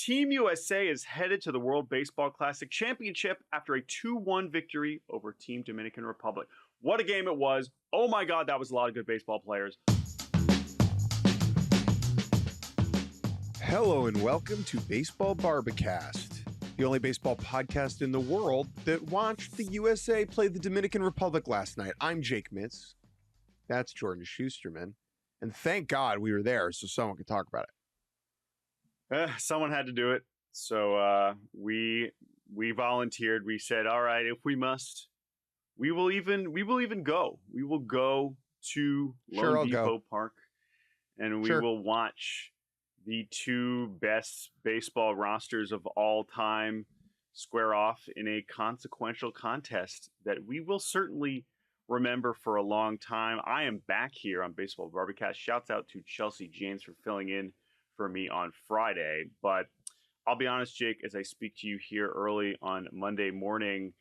Team USA is headed to the World Baseball Classic Championship after a 2-1 victory over Team Dominican Republic. What a game it was. Oh my God, that was a lot of good baseball players. Hello and welcome to Baseball Barbacast, the only baseball podcast in the world that watched the USA play the Dominican Republic last night. I'm Jake Mintz. That's Jordan Shusterman. And thank God we were there so someone could talk about it. Someone had to do it. So we volunteered. We said, all right, if we must, we will even go. We will go to Lone Depot Park and we will watch the two best baseball rosters of all time square off in a consequential contest that we will certainly remember for a long time. I am back here on Baseball Barbacast. Shouts out to Chelsea James for filling in for me on Friday. But I'll be honest, Jake, as I speak to you here early on Monday morning,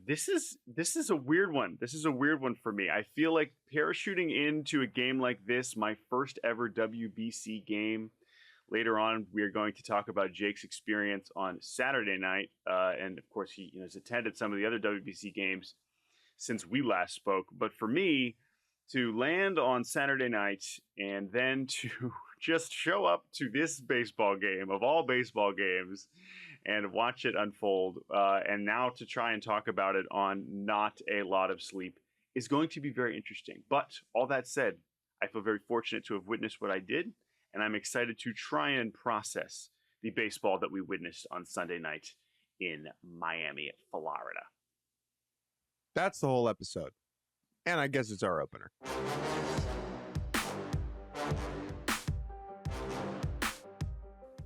this is a weird one. This is a weird one for me. I feel like parachuting into a game like this, my first ever WBC game. Later on, we are going to talk about Jake's experience on Saturday night. And of course, he has attended some of the other WBC games since we last spoke. But for me, to land on Saturday night and then to just show up to this baseball game of all baseball games and watch it unfold, and now to try and talk about it on not a lot of sleep is going to be very interesting. But all that said, I feel very fortunate to have witnessed what I did, and I'm excited to try and process the baseball that we witnessed on Sunday night in Miami, Florida. That's the whole episode. And I guess it's our opener.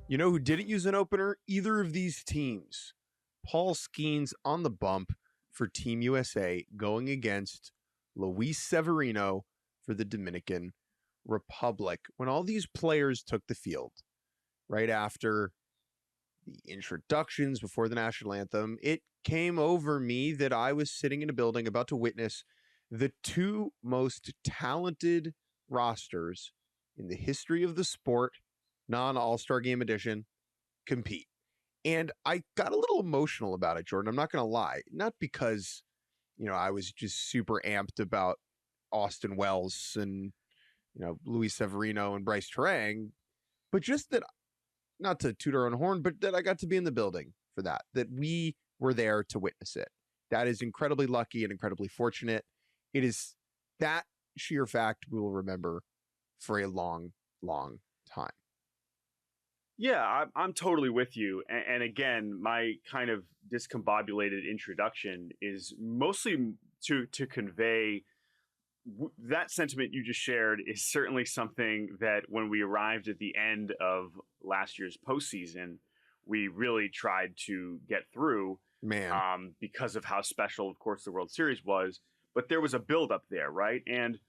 You know who didn't use an opener? Either of these teams. Paul Skenes on the bump for Team USA going against Luis Severino for the Dominican Republic. When all these players took the field right after the introductions before the national anthem, it came over me that I was sitting in a building about to witness the two most talented rosters in the history of the sport, non-All-Star Game edition, compete. And I got a little emotional about it, Jordan. I'm not going to lie. Not because, I was just super amped about Austin Wells and, Luis Severino and Bryce Terang, but just that, not to toot our own horn, but that I got to be in the building for that we were there to witness it. That is incredibly lucky and incredibly fortunate. It is that sheer fact we will remember for a long, long time. Yeah, I'm totally with you. And again, my kind of discombobulated introduction is mostly to convey that sentiment you just shared is certainly something that when we arrived at the end of last year's postseason, we really tried to get through. Because of how special, of course, the World Series was. But there was a buildup there, right? And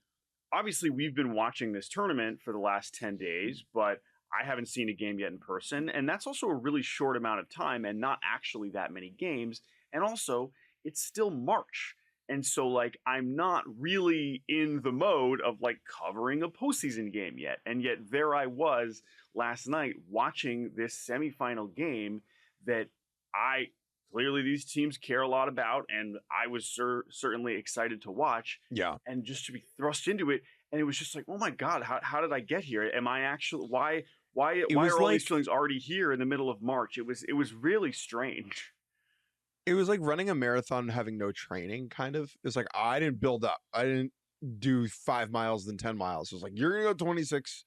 obviously, we've been watching this tournament for the last 10 days, but I haven't seen a game yet in person. And that's also a really short amount of time and not actually that many games. And also, it's still March. And so, I'm not really in the mode of, covering a postseason game yet. And yet there I was last night watching this semifinal game that clearly these teams care a lot about, and I was certainly excited to watch. Yeah. And just to be thrust into it, and it was just like, oh my God, how did I get here? Am I actually why are all these feelings already here in the middle of March? It was really strange. It was like running a marathon and having no training, kind of. It's like I didn't build up. I didn't do 5 miles then 10 miles. It was like you're gonna go 26,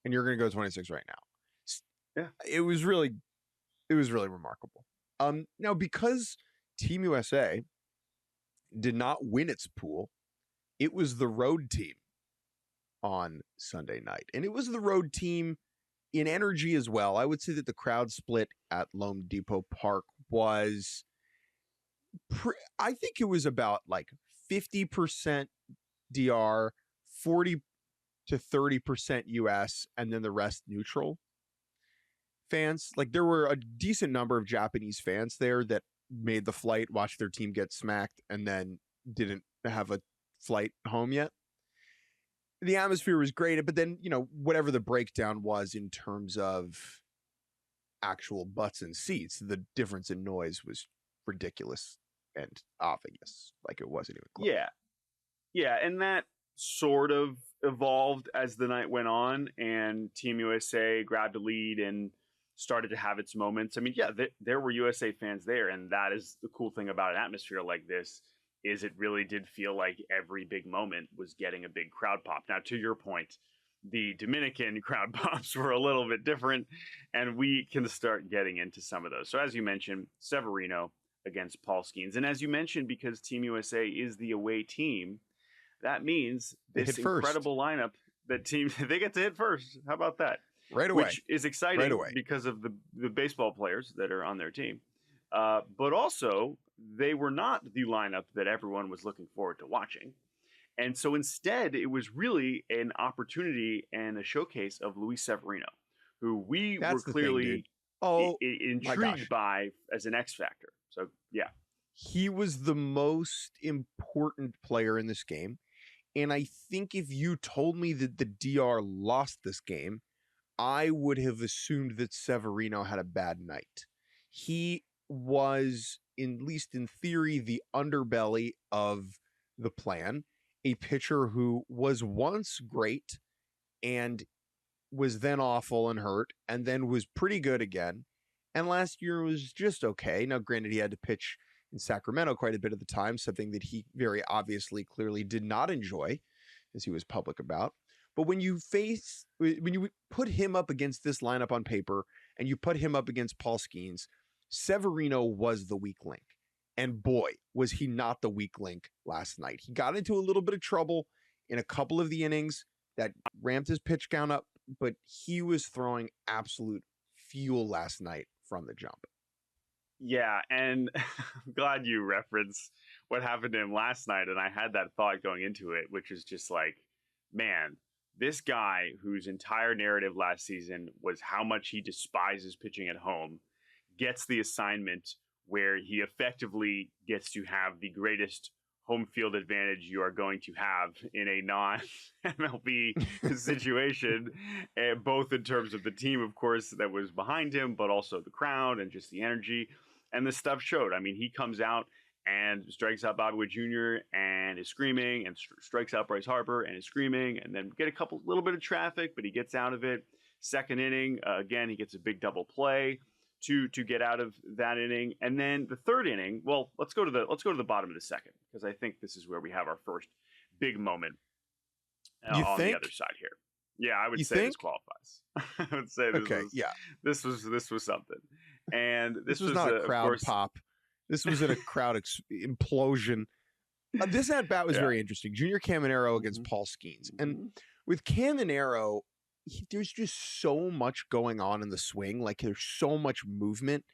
and you're gonna go 26 right now. Yeah. It was really remarkable. Now, because Team USA did not win its pool, it was the road team on Sunday night. And it was the road team in energy as well. I would say that the crowd split at Lone Depot Park was, I think it was about 50% DR, 40 to 30% US, and then the rest neutral fans. There were a decent number of Japanese fans there that made the flight, watched their team get smacked, and then didn't have a flight home yet. The atmosphere was great, but then, whatever the breakdown was in terms of actual butts in seats. The difference in noise was ridiculous and obvious, like it wasn't even close. Yeah, and that sort of evolved as the night went on, and Team USA grabbed a lead and started to have its moments. I mean, yeah, there were USA fans there, and that is the cool thing about an atmosphere like this, is it really did feel like every big moment was getting a big crowd pop. Now, to your point, the Dominican crowd pops were a little bit different, and we can start getting into some of those. So as you mentioned, Severino against Paul Skenes. And as you mentioned, because Team USA is the away team, that means this incredible lineup that team, they get to hit first. How about that? Right away. Which is exciting because of the baseball players that are on their team. But also, they were not the lineup that everyone was looking forward to watching. And so instead, it was really an opportunity and a showcase of Luis Severino, who we were clearly intrigued by as an X factor. So, yeah. He was the most important player in this game. And I think if you told me that the DR lost this game, I would have assumed that Severino had a bad night. He was, at least in theory, the underbelly of the plan. A pitcher who was once great and was then awful and hurt, and then was pretty good again. And last year was just okay. Now, granted, he had to pitch in Sacramento quite a bit of the time, something that he very obviously, clearly did not enjoy, as he was public about. But when you put him up against this lineup on paper, and you put him up against Paul Skenes, Severino was the weak link. And boy, was he not the weak link last night. He got into a little bit of trouble in a couple of the innings that ramped his pitch count up, but he was throwing absolute fuel last night from the jump. Yeah, and I'm glad you referenced what happened to him last night. And I had that thought going into it, which is just like, man, this guy whose entire narrative last season was how much he despises pitching at home gets the assignment where he effectively gets to have the greatest home field advantage you are going to have in a non-MLB situation, both in terms of the team, of course, that was behind him, but also the crowd and just the energy. And the stuff showed. I mean, he comes out and strikes out Bobby Witt Jr. and is screaming, and strikes out Bryce Harper and is screaming, and then get a little bit of traffic, but he gets out of it. Second inning, again, he gets a big double play to get out of that inning. And then the third inning, well, let's go to the bottom of the second, because I think this is where we have our first big moment on the other side here. Yeah, I would say this qualifies. I would say this was something. And this was not a crowd pop. This was in a crowd implosion. This at bat was very interesting. Junior Caminero against Paul Skenes. And with Caminero, there's just so much going on in the swing. Like, there's so much movement,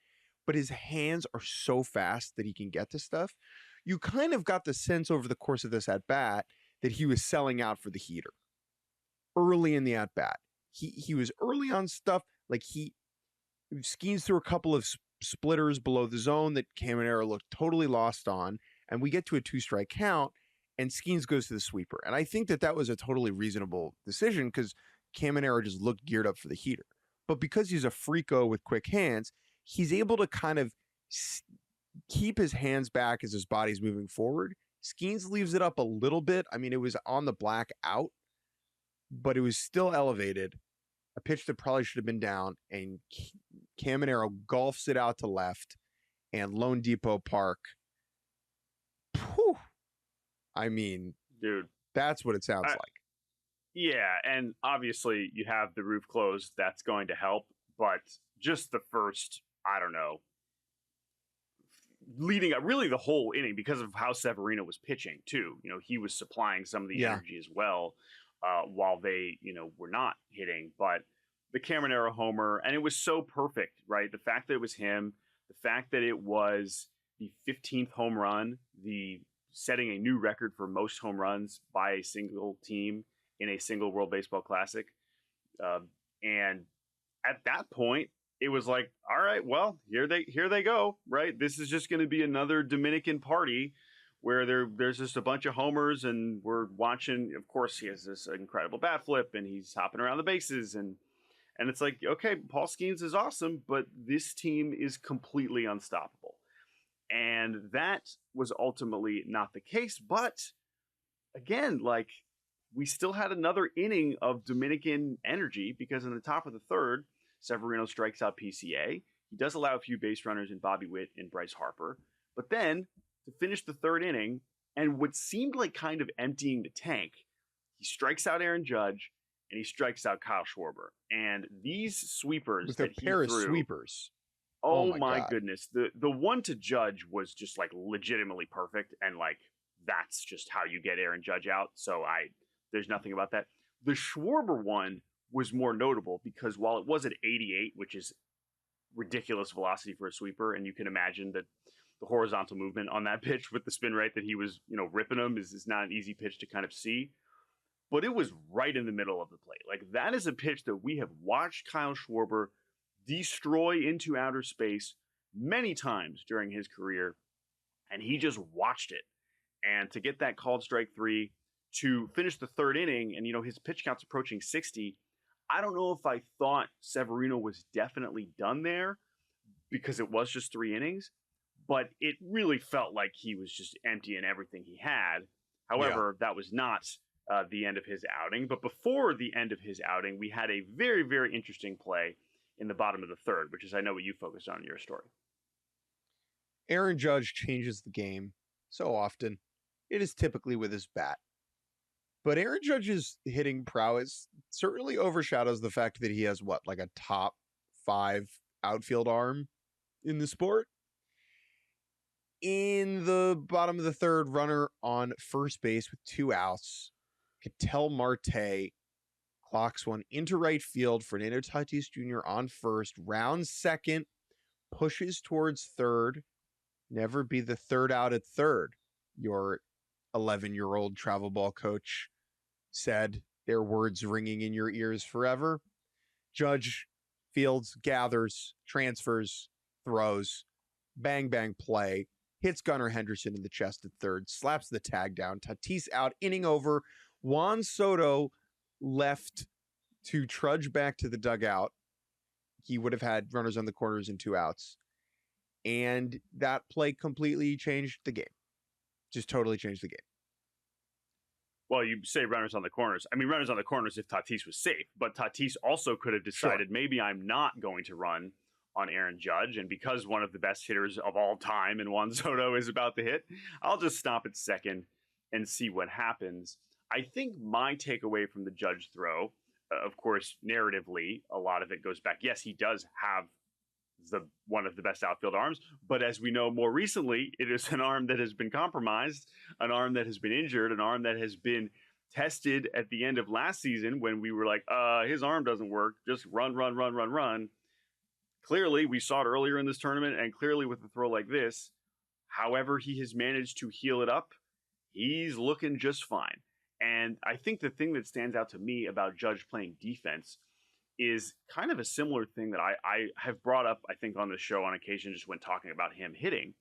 but his hands are so fast that he can get to stuff. You kind of got the sense over the course of this at bat that he was selling out for the heater early in the at bat. He was early on stuff. Like, Skenes threw a couple of splitters below the zone that Caminero looked totally lost on. And we get to a 2-strike count, and Skenes goes to the sweeper. And I think that was a totally reasonable decision, because Caminero just looked geared up for the heater. But because he's a freako with quick hands, he's able to kind of keep his hands back as his body's moving forward. Skenes leaves it up a little bit. I mean, it was on the black out, but it was still elevated. A pitch that probably should have been down, and Caminero golfs it out to left, and Lone Depot Park. Whew, I mean, dude, that's what it sounds like. Yeah, and obviously you have the roof closed. That's going to help. But just the first, I don't know, leading up really the whole inning, because of how Severino was pitching too. You know, he was supplying some of the energy as well, while they, were not hitting. But the Caminero homer, and it was so perfect, right? The fact that it was him, the fact that it was the 15th home run, setting a new record for most home runs by a single team in a single World Baseball Classic. And at that point, it was like, all right, well, here they go, right? This is just going to be another Dominican party where there's just a bunch of homers, and we're watching. Of course, he has this incredible bat flip, and he's hopping around the bases, and And it's like, okay, Paul Skenes is awesome, but this team is completely unstoppable. And that was ultimately not the case. But again, like, we still had another inning of Dominican energy because in the top of the third, Severino strikes out PCA. He does allow a few base runners in Bobby Witt and Bryce Harper. But then to finish the third inning, and what seemed like kind of emptying the tank, he strikes out Aaron Judge and he strikes out Kyle Schwarber. And these sweepers with that a pair he threw, of sweepers. oh my my God. goodness. The one to Judge was just like legitimately perfect. And like, that's just how you get Aaron Judge out. So there's nothing about that. The Schwarber one was more notable because while it was at 88, which is ridiculous velocity for a sweeper, and you can imagine that the horizontal movement on that pitch with the spin rate that he was, ripping them is not an easy pitch to kind of see. But it was right in the middle of the plate. Like, that is a pitch that we have watched Kyle Schwarber destroy into outer space many times during his career, and he just watched it. And to get that called strike 3, to finish the third inning, and his pitch count's approaching 60. I don't know if I thought Severino was definitely done there because it was just 3 innings, but it really felt like he was just emptying everything he had. However, that was not the end of his outing. But before the end of his outing, we had a very, very interesting play in the bottom of the third, which is, I know, what you focused on in your story. Aaron Judge changes the game so often. It is typically with his bat. But Aaron Judge's hitting prowess certainly overshadows the fact that he has like a top 5 outfield arm in the sport. In the bottom of the third, runner on first base with 2 outs. Ketel Marte clocks one into right field. Fernando Tatis Jr. on first, rounds second, pushes towards third. Never be the third out at third. Your 11-year-old travel ball coach said, their words ringing in your ears forever. Judge fields, gathers, transfers, throws, bang, bang play, hits Gunnar Henderson in the chest at third, slaps the tag down, Tatis out, inning over. Juan Soto left to trudge back to the dugout. He would have had runners on the corners and 2 outs. And that play completely changed the game. Just totally changed the game. Well, you say runners on the corners. I mean, runners on the corners if Tatis was safe. But Tatis also could have decided, maybe I'm not going to run on Aaron Judge. And because one of the best hitters of all time in Juan Soto is about to hit, I'll just stop at second and see what happens. I think my takeaway from the Judge throw, of course, narratively, a lot of it goes back. Yes, he does have one of the best outfield arms, but as we know more recently, it is an arm that has been compromised, an arm that has been injured, an arm that has been tested at the end of last season when we were like, his arm doesn't work, just run. Clearly, we saw it earlier in this tournament, and clearly with a throw like this, however he has managed to heal it up, he's looking just fine. And I think the thing that stands out to me about Judge playing defense is kind of a similar thing that I have brought up, I think, on the show on occasion, just when talking about him hitting,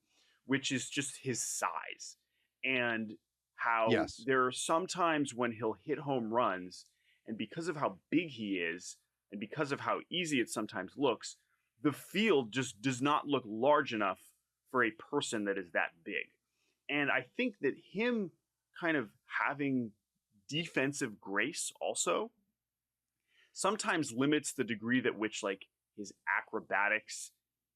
which is just his size and how there are some times when he'll hit home runs, and because of how big he is and because of how easy it sometimes looks, the field just does not look large enough for a person that is that big. And I think that him kind of having defensive grace also sometimes limits the degree that which like his acrobatics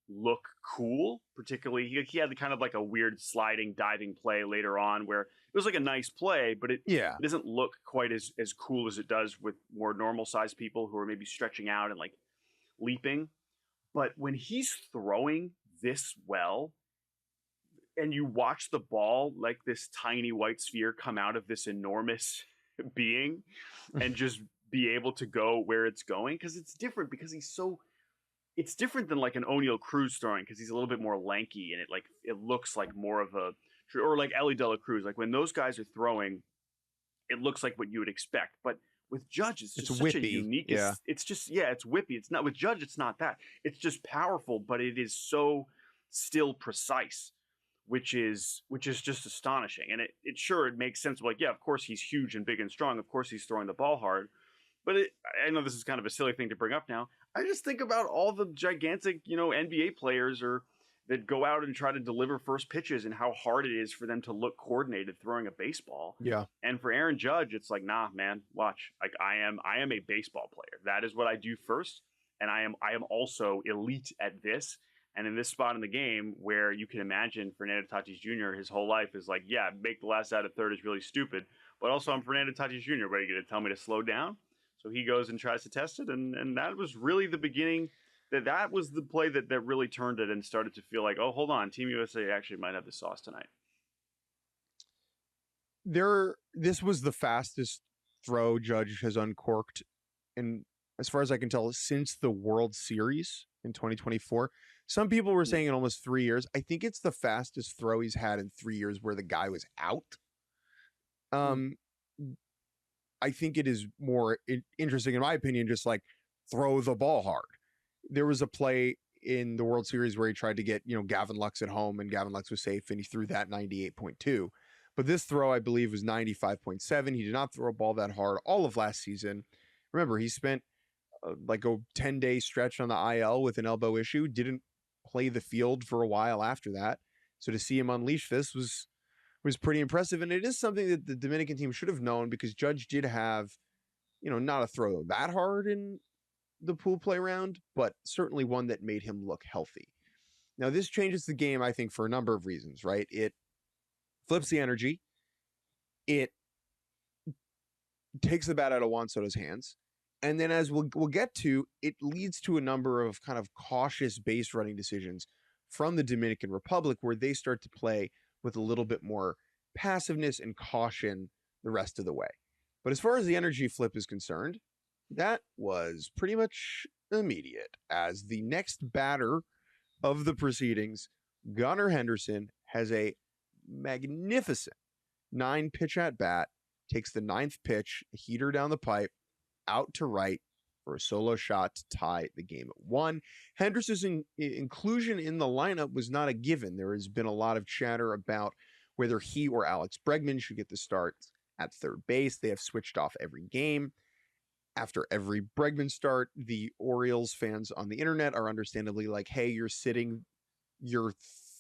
look cool. Particularly, he had kind of like a weird sliding diving play later on where it was like a nice play, but it doesn't look quite as cool as it does with more normal sized people who are maybe stretching out and like leaping. But when he's throwing this well, and you watch the ball like this tiny white sphere come out of this enormous being and just be able to go where it's going, because it's different, because it's different than like an O'Neal Cruz throwing, because he's a little bit more lanky and it looks like more of a, or like Ellie De La Cruz, like when those guys are throwing, it looks like what you would expect. But with Judge, it's just such a unique, it's whippy. It's not with Judge, it's not that. It's just powerful, but it is so still precise, which is just astonishing. And it makes sense. Like, yeah, of course he's huge and big and strong. Of course he's throwing the ball hard. But I know this is kind of a silly thing to bring up now. I just think about all the gigantic, NBA players that go out and try to deliver first pitches and how hard it is for them to look coordinated throwing a baseball. Yeah. And for Aaron Judge, it's like, nah, man, watch. Like I am a baseball player. That is what I do first. And I am also elite at this. And in this spot in the game where you can imagine Fernando Tatis Jr., his whole life is like, yeah, make the last out at third is really stupid. But also I'm Fernando Tatis Jr. What are you going to tell me to slow down? So he goes and tries to test it. And that was really the beginning. That was the play that really turned it and started to feel like, oh, hold on, Team USA actually might have the sauce tonight. This was the fastest throw Judge has uncorked, and as far as I can tell, since the World Series in 2024. Some people were saying in almost 3 years. I think it's the fastest throw he's had in 3 years where the guy was out. I think it is more interesting, in my opinion, just like throw the ball hard. There was a play in the World Series where he tried to get, Gavin Lux at home, and Gavin Lux was safe, and he threw that 98.2. But this throw, I believe, was 95.7. He did not throw a ball that hard all of last season. Remember, he spent like a 10-day stretch on the IL with an elbow issue, didn't play the field for a while after that. So to see him unleash this was pretty impressive. And it is something that the Dominican team should have known, because Judge did have, not a throw that hard in the pool play round, but certainly one that made him look healthy. Now, this changes the game, I think, for a number of reasons, right? It flips the energy. It takes the bat out of Juan Soto's hands. And then, as we'll get to, it leads to a number of kind of cautious base running decisions from the Dominican Republic, where they start to play with a little bit more passiveness and caution the rest of the way. But as far as the energy flip is concerned, that was pretty much immediate, as the next batter of the proceedings, Gunnar Henderson, has a magnificent 9-pitch at bat, takes the 9th pitch, a heater down the pipe, out to right for a solo shot to tie the game at 1. Henderson's inclusion in the lineup was not a given. There has been a lot of chatter about whether he or Alex Bregman should get the start at third base. They have switched off every game. After every Bregman start, the Orioles fans on the internet are understandably like, hey, you're sitting your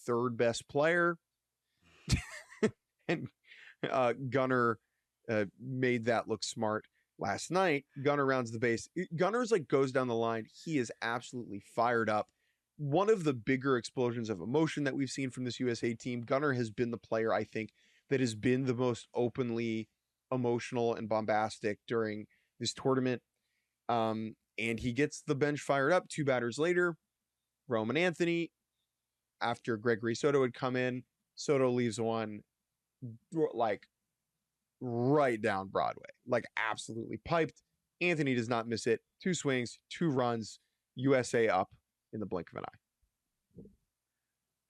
third best player. And Gunnar made that look smart last night. Gunnar rounds the base. Gunner's like goes down the line. He is absolutely fired up. One of the bigger explosions of emotion that we've seen from this USA team. Gunnar has been the player, I think, that has been the most openly emotional and bombastic during this tournament. And he gets the bench fired up. 2 batters later, Roman Anthony, after Gregory Soto had come in, Soto leaves one like right down Broadway, like absolutely piped. Anthony does not miss it. 2 swings, 2 runs, USA up in the blink of an eye.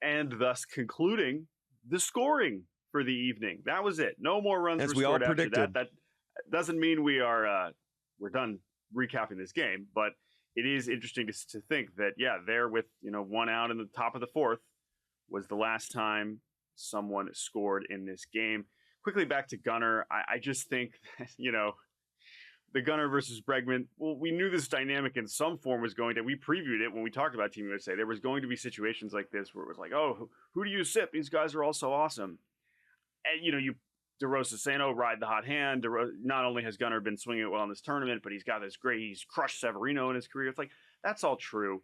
And thus concluding the scoring for the evening. That was it. No more runs As were we scored all after predicted. that. That doesn't mean we're done recapping this game, but it is interesting to think that, yeah, there with 1 out in the top of the 4th was the last time someone scored in this game. Quickly back to Gunnar. I just think that, the Gunnar versus Bregman, well, we knew this dynamic in some form was going to, we previewed it when we talked about Team USA. There was going to be situations like this where it was like, oh, who do you sit? These guys are all so awesome. And, DeRosa saying, oh, ride the hot hand. Not only has Gunnar been swinging it well in this tournament, but he's crushed Severino in his career. It's like, that's all true.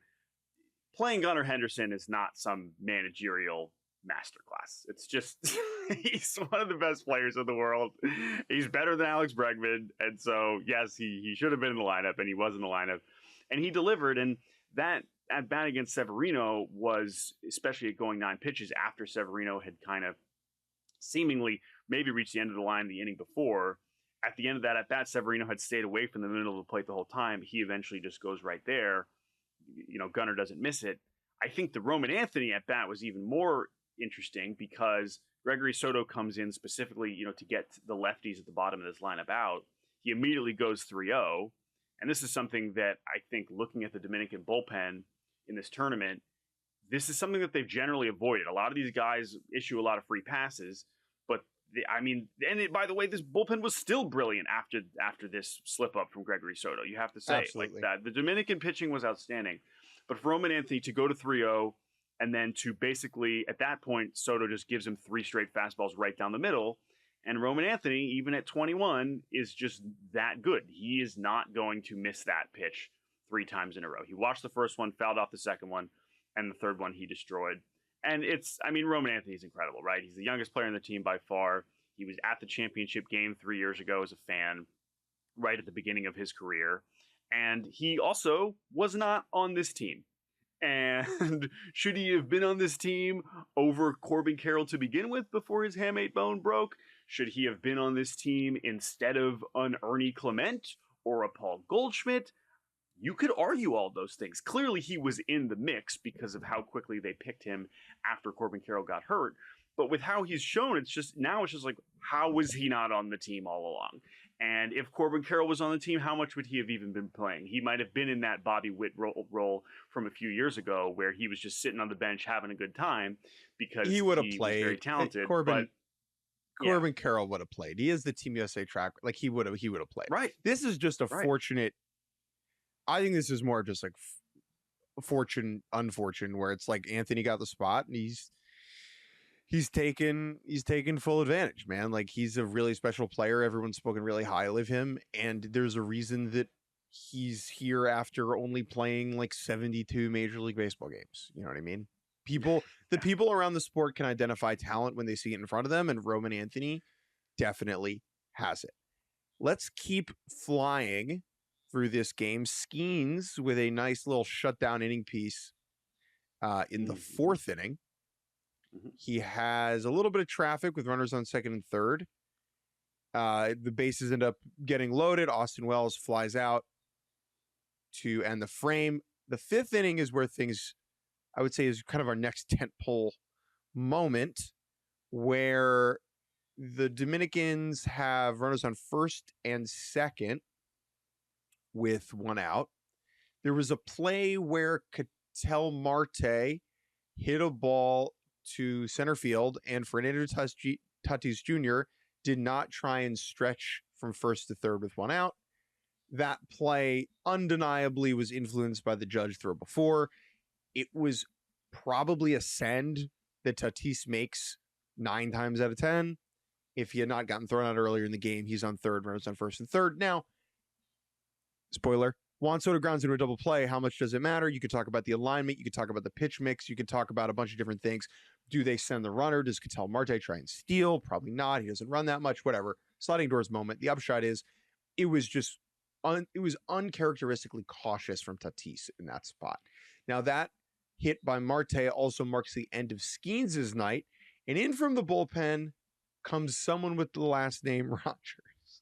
Playing Gunnar Henderson is not some managerial masterclass. It's just, he's one of the best players in the world. He's better than Alex Bregman. And so, yes, he should have been in the lineup, and he was in the lineup. And he delivered. And that at bat against Severino was, especially going 9 pitches after Severino had kind of seemingly maybe reached the end of the line the inning before. At the end of that at bat, Severino had stayed away from the middle of the plate the whole time. He eventually just goes right there. Gunnar doesn't miss it. I think the Roman Anthony at bat was even more interesting, because Gregory Soto comes in specifically, to get the lefties at the bottom of this lineup out. He immediately goes 3-0. And this is something that I think, looking at the Dominican bullpen in this tournament, this is something that they've generally avoided. A lot of these guys issue a lot of free passes, but by the way, this bullpen was still brilliant after this slip up from Gregory Soto. You have to say, Absolutely. like that. The Dominican pitching was outstanding, but for Roman Anthony to go to 3-0 and then to basically at that point Soto just gives him 3 straight fastballs right down the middle, and Roman Anthony, even at 21, is just that good. He is not going to miss that pitch 3 times in a row. He watched the first one, fouled off the second one, and the third one he destroyed. And Roman Anthony is incredible, right? He's the youngest player on the team by far. He was at the championship game 3 years ago as a fan, right at the beginning of his career. And he also was not on this team. And should he have been on this team over Corbin Carroll to begin with before his hamate bone broke? Should he have been on this team instead of an Ernie Clement or a Paul Goldschmidt? You could argue all those things. Clearly, he was in the mix because of how quickly they picked him after Corbin Carroll got hurt. But with how he's shown, it's just like, how was he not on the team all along? And if Corbin Carroll was on the team, how much would he have even been playing? He might have been in that Bobby Witt role from a few years ago where he was just sitting on the bench having a good time because he would have played. Was very talented. Corbin Carroll would have played. He is the Team USA track. Like he would have played. Right. This is just a fortunate. I think this is more just like unfortunate, where it's like Anthony got the spot and he's taken full advantage, man. Like he's a really special player. Everyone's spoken really highly of him, and there's a reason that he's here after only playing like 72 Major League Baseball games. You know what I mean? The people around the sport can identify talent when they see it in front of them, and Roman Anthony definitely has it. Let's keep flying through this game. Skenes with a nice little shutdown inning piece in the 4th inning. He has a little bit of traffic with runners on second and third. The bases end up getting loaded. Austin Wells flies out to end the frame. The 5th inning is where things, I would say, is kind of our next tentpole moment, where the Dominicans have runners on first and second with 1 out. There was a play where Ketel Marte hit a ball to center field, and Fernando Tatis Jr. did not try and stretch from first to third with 1 out. That play undeniably was influenced by the judge throw before. It was probably a send that Tatis makes 9 times out of 10. If he had not gotten thrown out earlier in the game, he's on third, runners on first and third. Now, spoiler, Juan Soto grounds into a double play. How much does it matter? You could talk about the alignment. You could talk about the pitch mix. You could talk about a bunch of different things. Do they send the runner? Does Ketel Marte try and steal? Probably not. He doesn't run that much. Whatever. Sliding doors moment. The upshot is it was just it was uncharacteristically cautious from Tatis in that spot. Now, that hit by Marte also marks the end of Skenes' night. And in from the bullpen comes someone with the last name Rogers.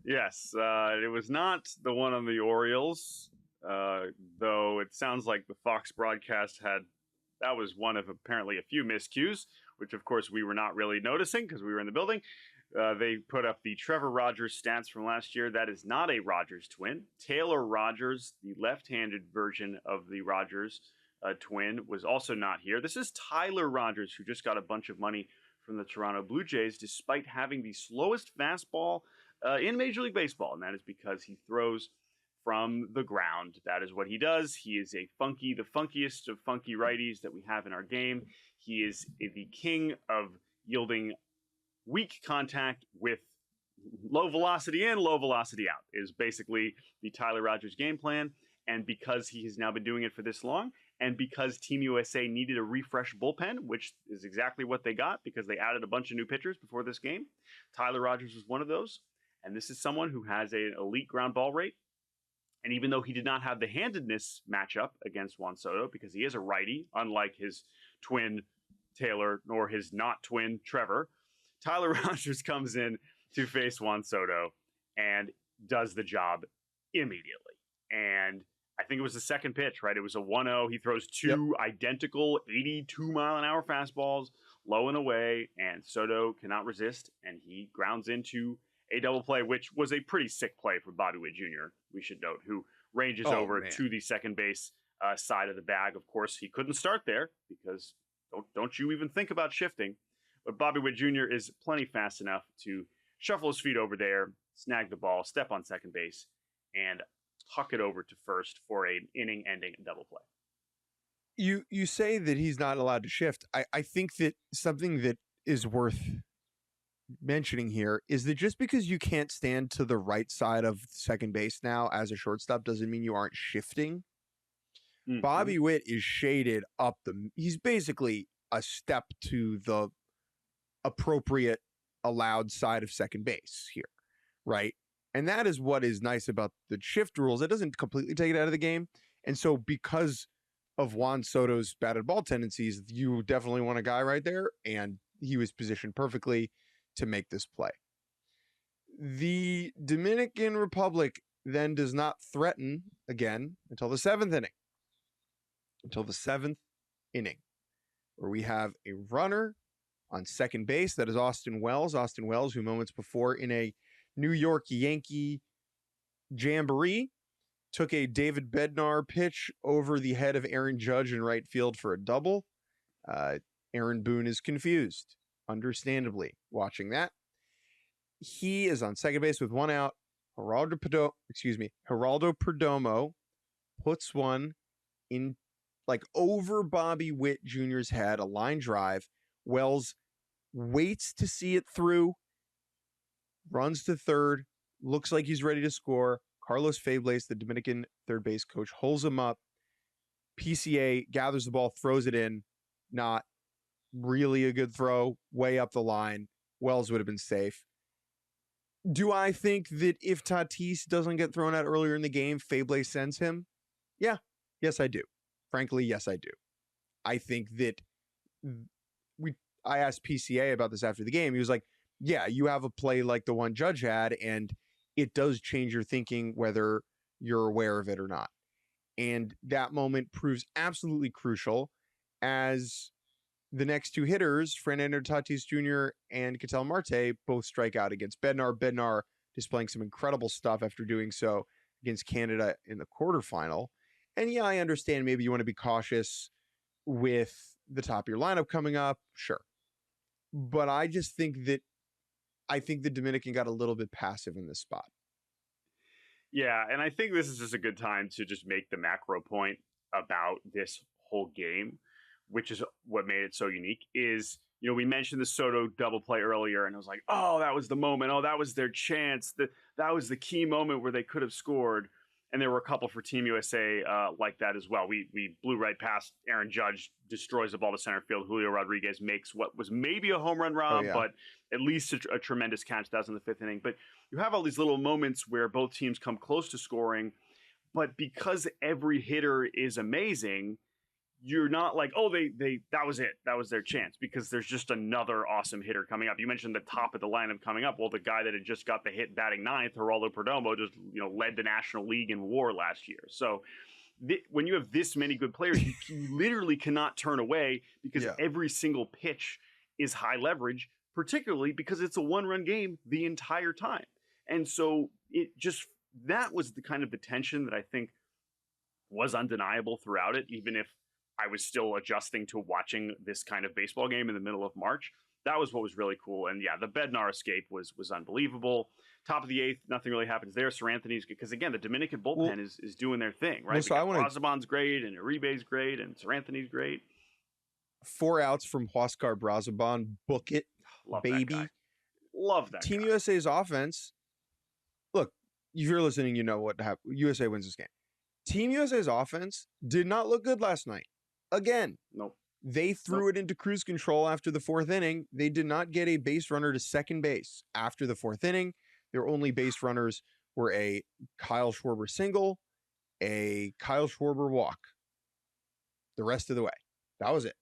Yes, it was not the one on the Orioles, though it sounds like the Fox broadcast that was one of apparently a few miscues, which of course we were not really noticing because we were in the building. They put up the Trevor Rogers stats from last year. That is not a Rogers twin. Taylor Rogers, the left-handed version of the Rogers twin, was also not here. This is Tyler Rogers, who just got a bunch of money from the Toronto Blue Jays, despite having the slowest fastball in Major League Baseball, and that is because he throws from the ground. That is what he does. He is the funkiest of funky righties that we have in our game. He is the king of yielding weak contact with low velocity in, low velocity out, is basically the Tyler Rogers game plan. And because he has now been doing it for this long, and because Team USA needed a refresh bullpen, which is exactly what they got because they added a bunch of new pitchers before this game, Tyler Rogers was one of those. And this is someone who has an elite ground ball rate. And even though he did not have the handedness matchup against Juan Soto, because he is a righty, unlike his twin Taylor, nor his not twin Trevor, Tyler Rogers comes in to face Juan Soto and does the job immediately. And I think it was the second pitch, right? It was a 1-0. He throws 2 identical 82-mile-an-hour fastballs, low and away, and Soto cannot resist, and he grounds into a double play, which was a pretty sick play for Bobby Witt Jr., we should note, who ranges over to the second base side of the bag. Of course, he couldn't start there because don't you even think about shifting. But Bobby Witt Jr. is plenty fast enough to shuffle his feet over there, snag the ball, step on second base, and huck it over to first for an inning-ending double play. You say that he's not allowed to shift. I think that something that is worth mentioning here is that just because you can't stand to the right side of second base now as a shortstop doesn't mean you aren't shifting. Mm-hmm. Bobby Witt is shaded up he's basically a step to the appropriate allowed side of second base here, right? And that is what is nice about the shift rules. It doesn't completely take it out of the game. And so because of Juan Soto's batted ball tendencies, you definitely want a guy right there, and he was positioned perfectly to make this play. The Dominican Republic then does not threaten again until the seventh inning, where we have a runner on second base. That is Austin Wells. Austin Wells, who moments before in a New York Yankee jamboree took a David Bednar pitch over the head of Aaron Judge in right field for a double. Aaron Boone is confused, understandably, watching that. He is on second base with one out. Geraldo Perdomo puts one in over Bobby Witt Jr.'s head, a line drive. Wells waits to see it through, runs to third, looks like he's ready to score. Carlos Febles, the Dominican third base coach, holds him up. PCA gathers the ball, throws it in. Not really a good throw, way up the line. Wells would have been safe. Do I think that if Tatis doesn't get thrown out earlier in the game, Febles sends him? Yeah. Yes, I do. Frankly, yes, I do. I think that I asked PCA about this after the game. He was like, yeah, you have a play like the one Judge had, and it does change your thinking whether you're aware of it or not. And that moment proves absolutely crucial as the next two hitters, Fernando Tatis Jr. and Ketel Marte, both strike out against Bednar. Bednar displaying some incredible stuff after doing so against Canada in the quarterfinal. And yeah, I understand maybe you want to be cautious with the top of your lineup coming up. Sure. But I just think that the Dominican got a little bit passive in this spot. Yeah, and I think this is just a good time to just make the macro point about this whole game, which is what made it so unique, is, we mentioned the Soto double play earlier, and I was like, oh, that was the moment. Oh, that was their chance. That was the key moment where they could have scored. And there were a couple for Team USA like that as well. We blew right past Aaron Judge, destroys the ball to center field. Julio Rodriguez makes what was maybe a home run, Rob, but at least a tremendous catch. That was in the fifth inning. But you have all these little moments where both teams come close to scoring, but because every hitter is amazing, you're not like, oh, that was it. That was their chance, because there's just another awesome hitter coming up. You mentioned the top of the lineup coming up. Well, the guy that had just got the hit batting ninth, Geraldo Perdomo, just led the National League in WAR last year. So when you have this many good players, you literally cannot turn away, because every single pitch is high leverage, particularly because it's a one-run game the entire time. And so that was the kind of the tension that I think was undeniable throughout it, even if I was still adjusting to watching this kind of baseball game in the middle of March. That was what was really cool. And yeah, the Bednar escape was unbelievable. Top of the eighth, nothing really happens there. Seranthony's, because again, the Dominican bullpen is doing their thing, right? So Brazaban's great, and Uribe's great, and Seranthony's great. 4 outs from Huascar Brazaban. Book it, Love baby. That guy. Love that Team guy. USA's offense. Look, if you're listening, you know what happened. USA wins this game. Team USA's offense did not look good last night. Again, nope. They threw it into cruise control after the fourth inning. They did not get a base runner to second base after the fourth inning. Their only base runners were a Kyle Schwarber single, a Kyle Schwarber walk. The rest of the way. That was it.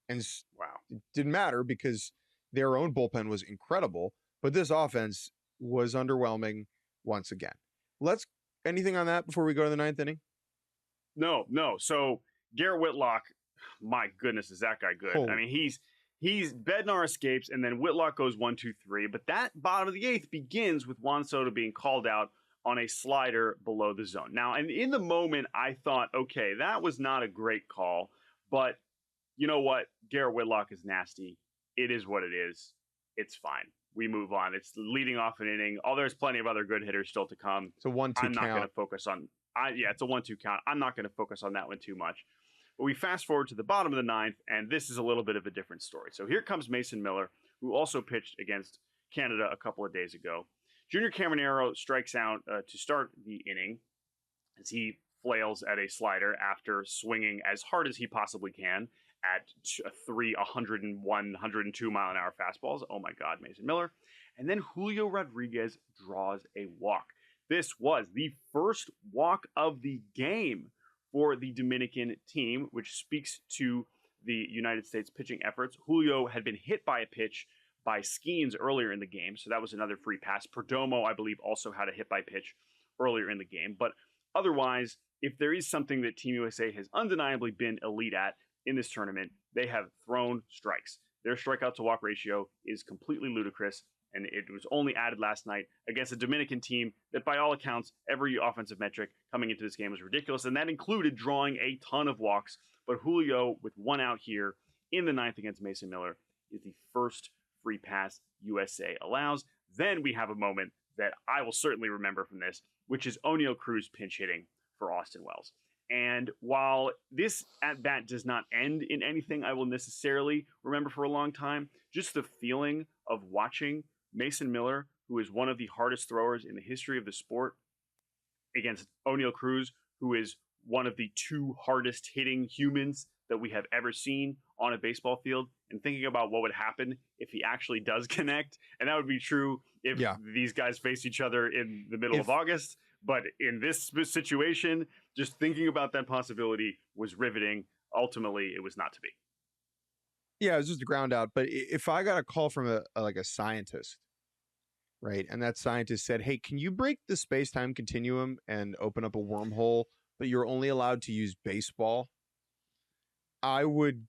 And wow, it didn't matter because their own bullpen was incredible, but this offense was underwhelming once again. Anything on that before we go to the ninth inning? No. So Garrett Whitlock, my goodness, is that guy good? I mean, he's Bednar escapes, and then Whitlock goes 1-2-3. But that bottom of the eighth begins with Juan Soto being called out on a slider below the zone. Now, and in the moment, I thought, okay, that was not a great call, but you know what? Garrett Whitlock is nasty. it is what it is. It's fine. We move on. It's leading off an inning. There's plenty of other good hitters still to come. It's a 1-2 I'm not going to count. focus on. It's a 1-2 count. I'm not going to focus on that one too much. But we fast forward to the bottom of the ninth, and this is a little bit of a different story. So here comes Mason Miller, who also pitched against Canada a couple of days ago. Junior Caminero strikes out to start the inning as he flails at a slider after swinging as hard as he possibly can at 101, 102 mile an hour fastballs. Oh my God, Mason Miller. And then Julio Rodriguez draws a walk. This was the first walk of the game for the Dominican team, which speaks to the United States pitching efforts. Julio had been hit by a pitch by Skenes earlier in the game, so that was another free pass. Perdomo, I believe, also had a hit by pitch earlier in the game. But otherwise, if there is something that Team USA has undeniably been elite at in this tournament, they have thrown strikes. Their strikeout to walk ratio is completely ludicrous, and it was only added last night against a Dominican team that, by all accounts, every offensive metric coming into this game was ridiculous, and that included drawing a ton of walks. But Julio, with one out here in the ninth against Mason Miller, is the first free pass USA allows. Then we have a moment that I will certainly remember from this, which is Oneil Cruz pinch hitting for Austin Wells. And while this at-bat does not end in anything I will necessarily remember for a long time, just the feeling of watching Mason Miller, who is one of the hardest throwers in the history of the sport, against Oneil Cruz, who is one of the two hardest hitting humans that we have ever seen on a baseball field, and thinking about what would happen if he actually does connect. And that would be true if these guys face each other in the middle of August. But in this situation, just thinking about that possibility was riveting. Ultimately, it was not to be. Yeah, it was just a ground out. But if I got a call from a scientist, right, and that scientist said, hey, can you break the space-time continuum and open up a wormhole, but you're only allowed to use baseball, I would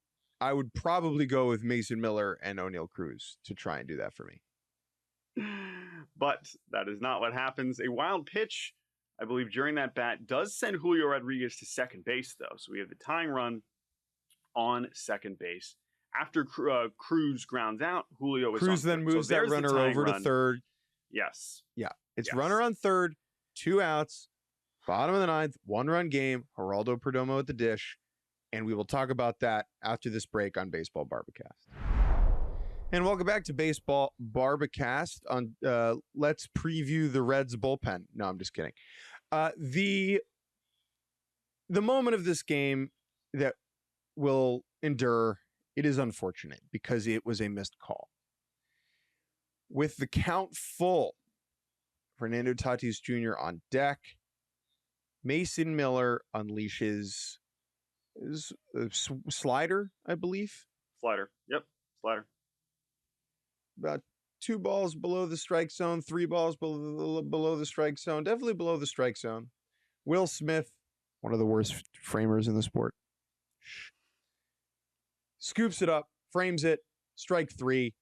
probably go with Mason Miller and Oneil Cruz to try and do that for me. But that is not what happens. A wild pitch, I believe, during that bat does send Julio Rodriguez to second base, though. So we have the tying run on second base. After Cruz grounds out, Julio is Cruz then moves that runner over to third. Yes. Yeah. It's runner on third, 2 outs, bottom of the ninth, 1-run game, Geraldo Perdomo at the dish. And we will talk about that after this break on Baseball Barbacast. And welcome back to Baseball Barbacast. On let's preview the Reds bullpen. No, I'm just kidding. The moment of this game that will endure, it is unfortunate because it was a missed call. With the count full, Fernando Tatis Jr. on deck, Mason Miller unleashes his slider, I believe. Slider. Yep, slider. About 2 balls below the strike zone, 3 balls below the strike zone, definitely below the strike zone. Will Smith, one of the worst framers in the sport, scoops it up, frames it, strike 3,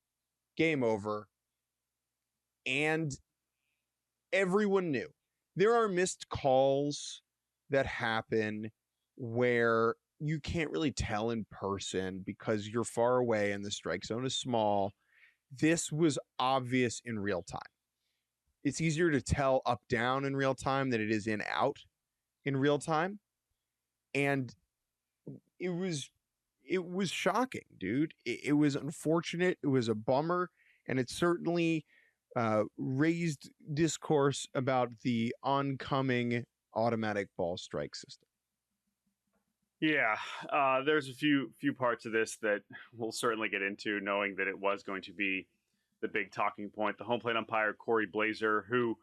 game over. And everyone knew. There are missed calls that happen where you can't really tell in person because you're far away and the strike zone is small. This was obvious in real time. It's easier to tell up down in real time than it is in out in real time. And it was shocking, dude. It was unfortunate. It was a bummer. And it certainly raised discourse about the oncoming automatic ball strike system. Yeah, there's a few parts of this that we'll certainly get into, knowing that it was going to be the big talking point. The home plate umpire, Corey Blazer, who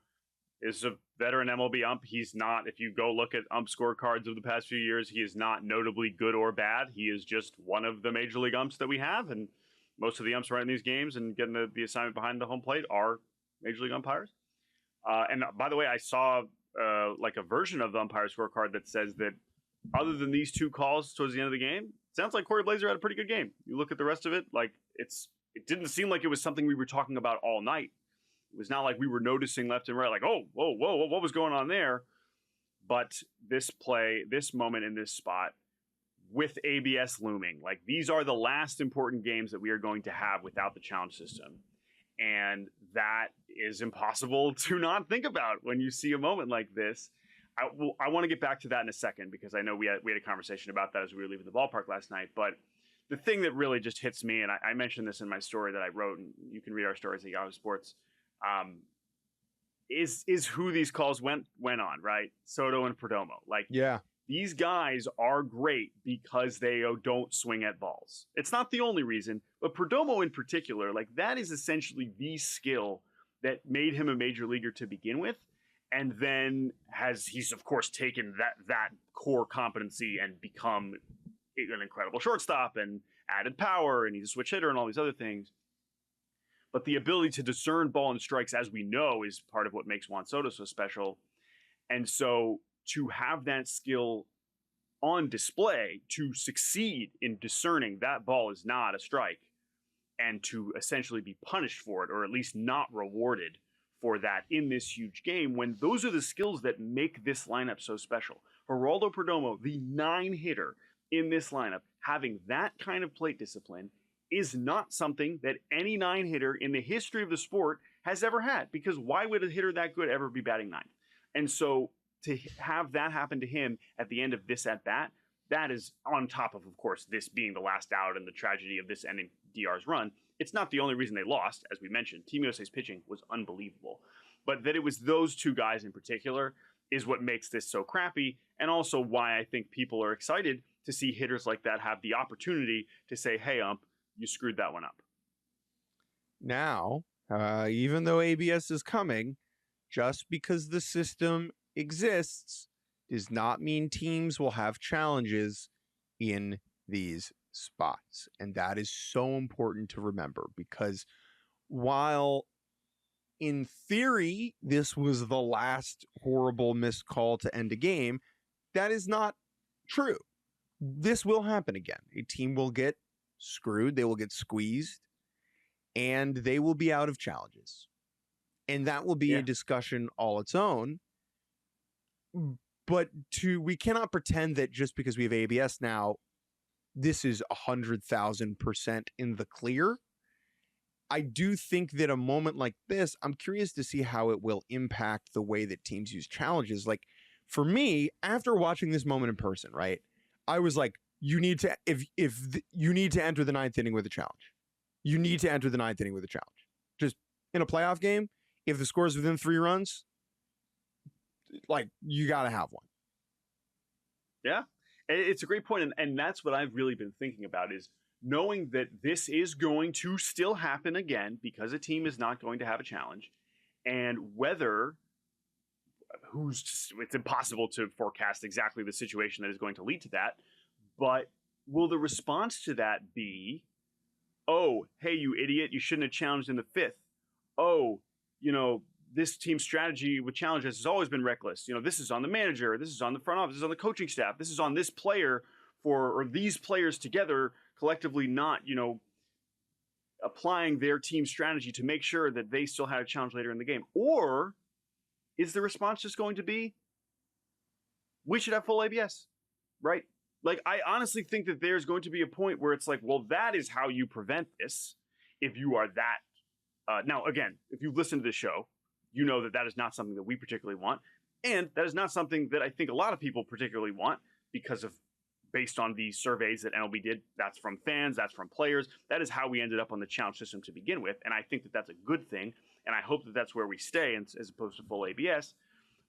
is a veteran MLB ump. He's not, if you go look at ump scorecards of the past few years, he is not notably good or bad. He is just one of the major league umps that we have, and most of the umps running these games and getting the assignment behind the home plate are major league umpires. And by the way, I saw like a version of the umpire scorecard that says that other than these 2 calls towards the end of the game, it sounds like Corey Blazer had a pretty good game. You look at the rest of it, like it didn't seem like it was something we were talking about all night. It was not like we were noticing left and right, like, oh, whoa, what was going on there? But this play, this moment in this spot with ABS looming, like these are the last important games that we are going to have without the challenge system. And that is impossible to not think about when you see a moment like this. I want to get back to that in a second, because I know we had a conversation about that as we were leaving the ballpark last night. But the thing that really just hits me, and I mentioned this in my story that I wrote, and you can read our stories at Yahoo Sports, is who these calls went on, right? Soto and Perdomo. Like, Yeah. these guys are great because they don't swing at balls. It's not the only reason, but Perdomo in particular, like that is essentially the skill that made him a major leaguer to begin with. And then he's of course taken that core competency and become an incredible shortstop and added power, and he's a switch hitter and all these other things. But the ability to discern ball and strikes, as we know, is part of what makes Juan Soto so special. And so to have that skill on display, to succeed in discerning that ball is not a strike, and to essentially be punished for it, or at least not rewarded for that in this huge game, when those are the skills that make this lineup so special. Geraldo Perdomo, the 9-hitter in this lineup, having that kind of plate discipline is not something that any 9-hitter in the history of the sport has ever had, because why would a hitter that good ever be batting 9th? And so to have that happen to him at the end of this at-bat, that is on top of course, this being the last out and the tragedy of this ending DR's run. It's not the only reason they lost. As we mentioned, Team USA's pitching was unbelievable. But that it was those two guys in particular is what makes this so crappy, and also why I think people are excited to see hitters like that have the opportunity to say, hey, ump, you screwed that one up. Now, even though ABS is coming, just because the system exists does not mean teams will have challenges in these spots. And that is so important to remember, because while in theory this was the last horrible missed call to end a game, that is not true. This will happen again. A team will get screwed, they will get squeezed, and they will be out of challenges. And that will be a discussion all its own. But we cannot pretend that just because we have ABS now, this is 100,000% in the clear. I do think that a moment like this, I'm curious to see how it will impact the way that teams use challenges. Like for me, after watching this moment in person, right, I was like, you need to, you need to enter the 9th inning with a challenge. You need to enter the 9th inning with a challenge. Just in a playoff game, if the score is within 3 runs, like you got to have one. Yeah, it's a great point. And that's what I've really been thinking about, is knowing that this is going to still happen again because a team is not going to have a challenge, and whether it's impossible to forecast exactly the situation that is going to lead to that. But will the response to that be, oh, hey, you idiot, you shouldn't have challenged in the 5th. Oh, this team's strategy with challenges has always been reckless. This is on the manager. This is on the front office. This is on the coaching staff. This is on this player or these players together collectively not, applying their team strategy to make sure that they still had a challenge later in the game. Or is the response just going to be, we should have full ABS, right? Like, I honestly think that there's going to be a point where it's like, well, that is how you prevent this. If you are that. Now, again, if you've listened to this show, you know that is not something that we particularly want. And that is not something that I think a lot of people particularly want, because of, based on the surveys that MLB did, that's from fans, that's from players. That is how we ended up on the challenge system to begin with. And I think that that's a good thing. And I hope that that's where we stay as opposed to full ABS.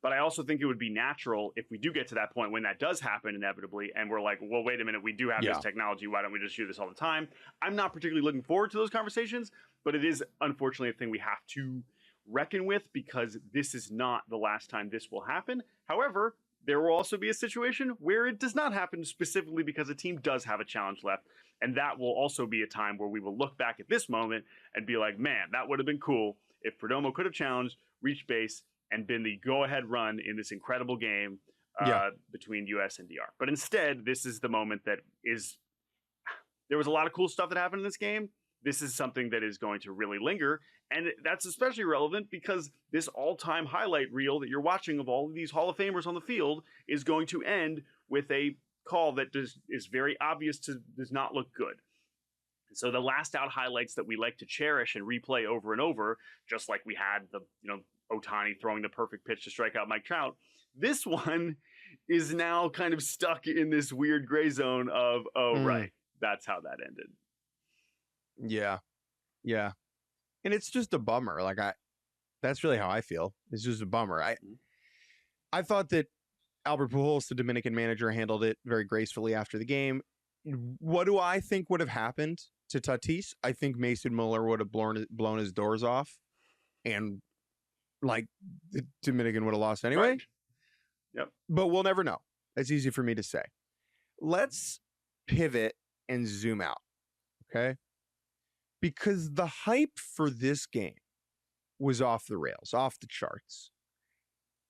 But I also think it would be natural if we do get to that point when that does happen inevitably, and we're like, well, wait a minute, we do have this technology. Why don't we just do this all the time? I'm not particularly looking forward to those conversations, but it is unfortunately a thing we have to reckon with, because this is not the last time this will happen. However, there will also be a situation where it does not happen, specifically because a team does have a challenge left. And that will also be a time where we will look back at this moment and be like, man, that would have been cool if Perdomo could have challenged, reached base, and been the go-ahead run in this incredible game between US and DR. But instead, this is the moment that is... There was a lot of cool stuff that happened in this game. This is something that is going to really linger. And that's especially relevant because this all-time highlight reel that you're watching of all of these Hall of Famers on the field is going to end with a call that is very obvious does not look good. So the last out highlights that we like to cherish and replay over and over, just like we had the Ohtani throwing the perfect pitch to strike out Mike Trout, this one is now kind of stuck in this weird gray zone of, right, that's how that ended. Yeah. And it's just a bummer. Like that's really how I feel. It's just a bummer. I thought that Albert Pujols, the Dominican manager, handled it very gracefully after the game. What do I think would have happened to Tatis? I think Mason Miller would have blown his doors off, and like the Dominican would have lost anyway. Right. Yep. But we'll never know. That's easy for me to say. Let's pivot and zoom out, okay? Because the hype for this game was off the rails, off the charts.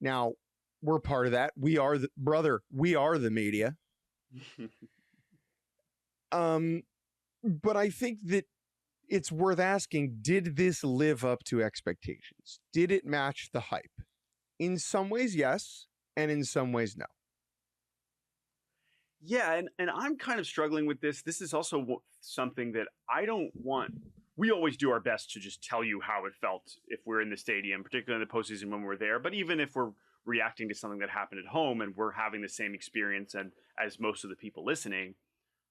Now, we're part of that. We are the media. But I think that it's worth asking, did this live up to expectations? Did it match the hype? In some ways, yes, and in some ways, no. Yeah, and I'm kind of struggling with this. This is also something that I don't want. We always do our best to just tell you how it felt if we're in the stadium, particularly in the postseason when we're there. But even if we're reacting to something that happened at home and we're having the same experience and as most of the people listening,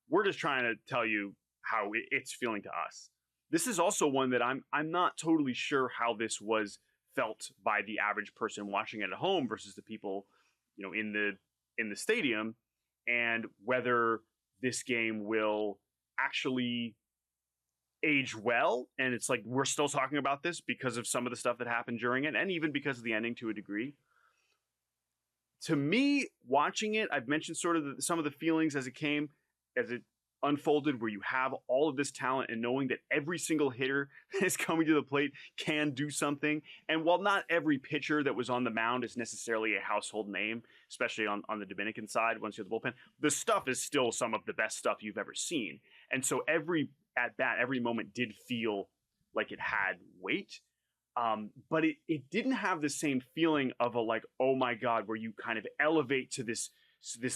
we're just trying to tell you how it's feeling to us. This is also one that I'm not totally sure how this was felt by the average person watching it at home versus the people, in the stadium, and whether this game will actually age well. And it's like we're still talking about this because of some of the stuff that happened during it, and even because of the ending to a degree. To me, watching it, I've mentioned sort of some of the feelings as it unfolded, where you have all of this talent and knowing that every single hitter that is coming to the plate can do something. And while not every pitcher that was on the mound is necessarily a household name, especially on the Dominican side, once you have the bullpen, the stuff is still some of the best stuff you've ever seen. And so every at-bat, every moment did feel like it had weight. But it didn't have the same feeling of a like, oh my God, where you kind of elevate to this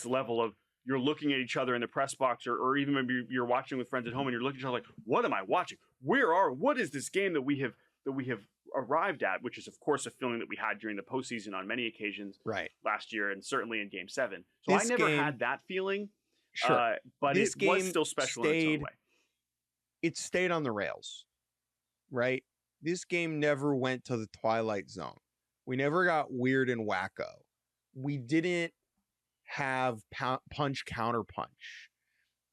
level of you're looking at each other in the press box, or even maybe you're watching with friends at home and you're looking at each other like, what am I watching? What is this game that we have arrived at? Which is of course a feeling that we had during the postseason on many occasions last year, and certainly in Game 7. So I never had that feeling, but it was still special in its own way. It stayed on the rails, right? This game never went to the Twilight Zone. We never got weird and wacko. We didn't have punch counter punch.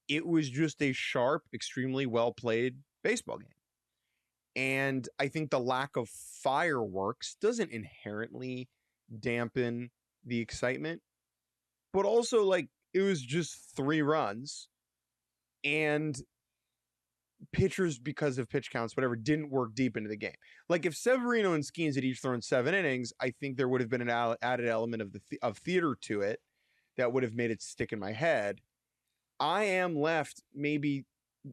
It was just a sharp, extremely well played baseball game. And I think the lack of fireworks doesn't inherently dampen the excitement, but also like it was just 3 runs, and pitchers, because of pitch counts, whatever, didn't work deep into the game. Like if Severino and Skenes had each thrown 7 innings, I think there would have been an added element of theater to it that would have made it stick in my head. I am left, maybe,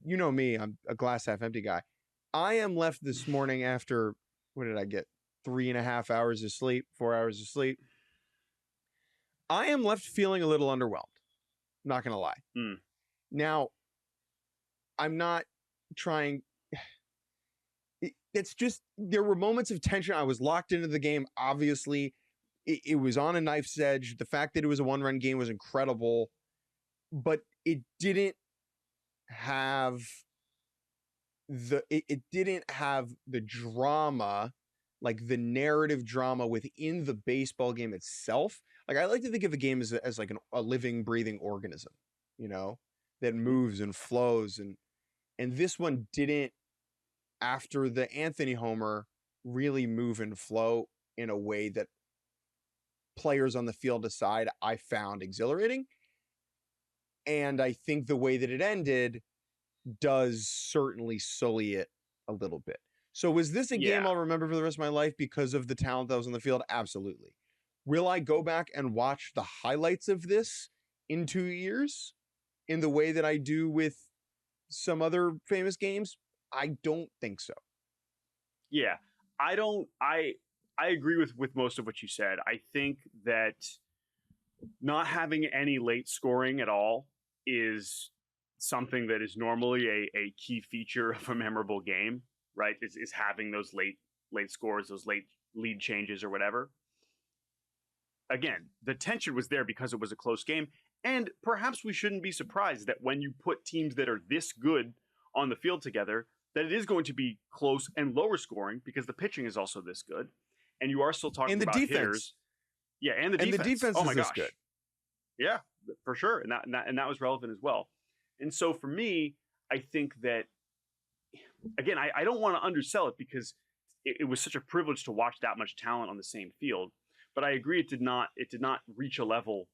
you know me, I'm a glass half empty guy. I am left this morning after, what did I get? 3.5 hours of sleep, 4 hours of sleep. I am left feeling a little underwhelmed. Not going to lie. Now, I'm not trying. It's just, there were moments of tension. I was locked into the game. Obviously, it was on a knife's edge. The fact that it was a 1-run game was incredible, but it didn't have it didn't have the drama, like the narrative drama within the baseball game itself. Like I like to think of a game as like a living, breathing organism, that moves and flows, and this one didn't, after the Anthony homer, really move and flow in a way that players on the field aside I found exhilarating. And I think the way that it ended does certainly sully it a little bit. So was this a game I'll remember for the rest of my life because of the talent that was on the field? Absolutely. Will I go back and watch the highlights of this in 2 years in the way that I do with some other famous games? I don't think so. Yeah, I agree with most of what you said. I think that not having any late scoring at all is something that is normally a key feature of a memorable game, right? Is having those late scores, those late lead changes or whatever. Again, the tension was there because it was a close game, and perhaps we shouldn't be surprised that when you put teams that are this good on the field together, that it is going to be close and lower scoring because the pitching is also this good, and you are still talking about defense. Hitters. Yeah, and the defense. And the defense is this good. Yeah, for sure, and that was relevant as well. And so for me, I think that, again, I don't want to undersell it because it was such a privilege to watch that much talent on the same field. But I agree, it did not reach a level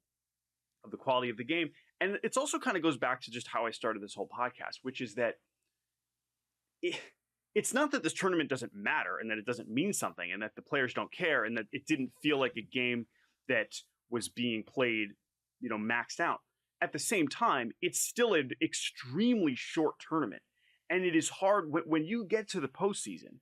of the quality of the game. And it's also kind of goes back to just how I started this whole podcast, which is that it's not that this tournament doesn't matter and that it doesn't mean something and that the players don't care and that it didn't feel like a game that was being played, maxed out. At the same time, it's still an extremely short tournament. And it is hard when you get to the postseason,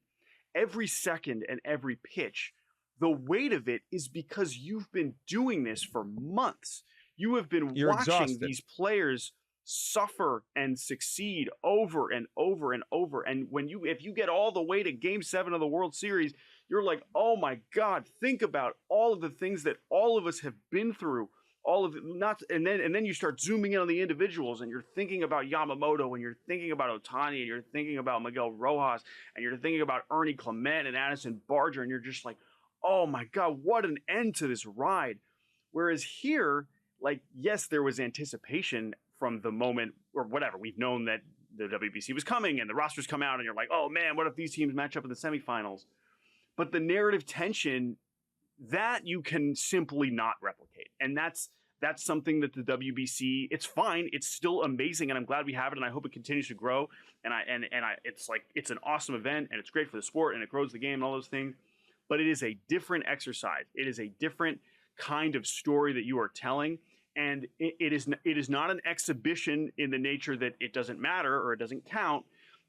every second and every pitch, the weight of it is because you've been doing this for months. You have been watching exhausted. These players suffer and succeed over and over and over. And if you get all the way to Game 7 of the World Series, you're like, oh my God, think about all of the things that all of us have been through. And then you start zooming in on the individuals, and you're thinking about Yamamoto, and you're thinking about Ohtani, and you're thinking about Miguel Rojas, and you're thinking about Ernie Clement and Addison Barger, and you're just like, oh my God, what an end to this ride. Whereas here, like, yes, there was anticipation from the moment, or whatever. We've known that the WBC was coming and the rosters come out and you're like, oh man, what if these teams match up in the semifinals? But the narrative tension, that you can simply not replicate. And that's something that the WBC, it's fine. It's still amazing. And I'm glad we have it. And I hope it continues to grow. It's an awesome event and it's great for the sport and it grows the game and all those things. But it is a different exercise. It is a different kind of story that you are telling. And it is not an exhibition in the nature that it doesn't matter or it doesn't count,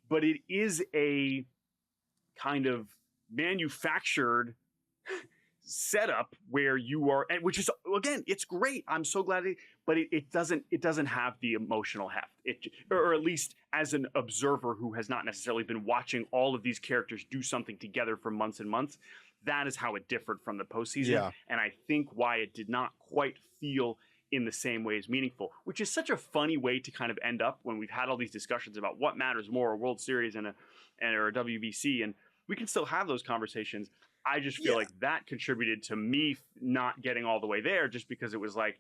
but it is a kind of manufactured setup where you are, and which is, again, it's great. I'm so glad, but it doesn't have the emotional heft. Or at least as an observer who has not necessarily been watching all of these characters do something together for months and months, that is how it differed from the postseason. Yeah. And I think why it did not quite feel in the same way as meaningful, which is such a funny way to kind of end up when we've had all these discussions about what matters more, a World Series or a WBC, and we can still have those conversations. I just feel like that contributed to me not getting all the way there, just because it was like,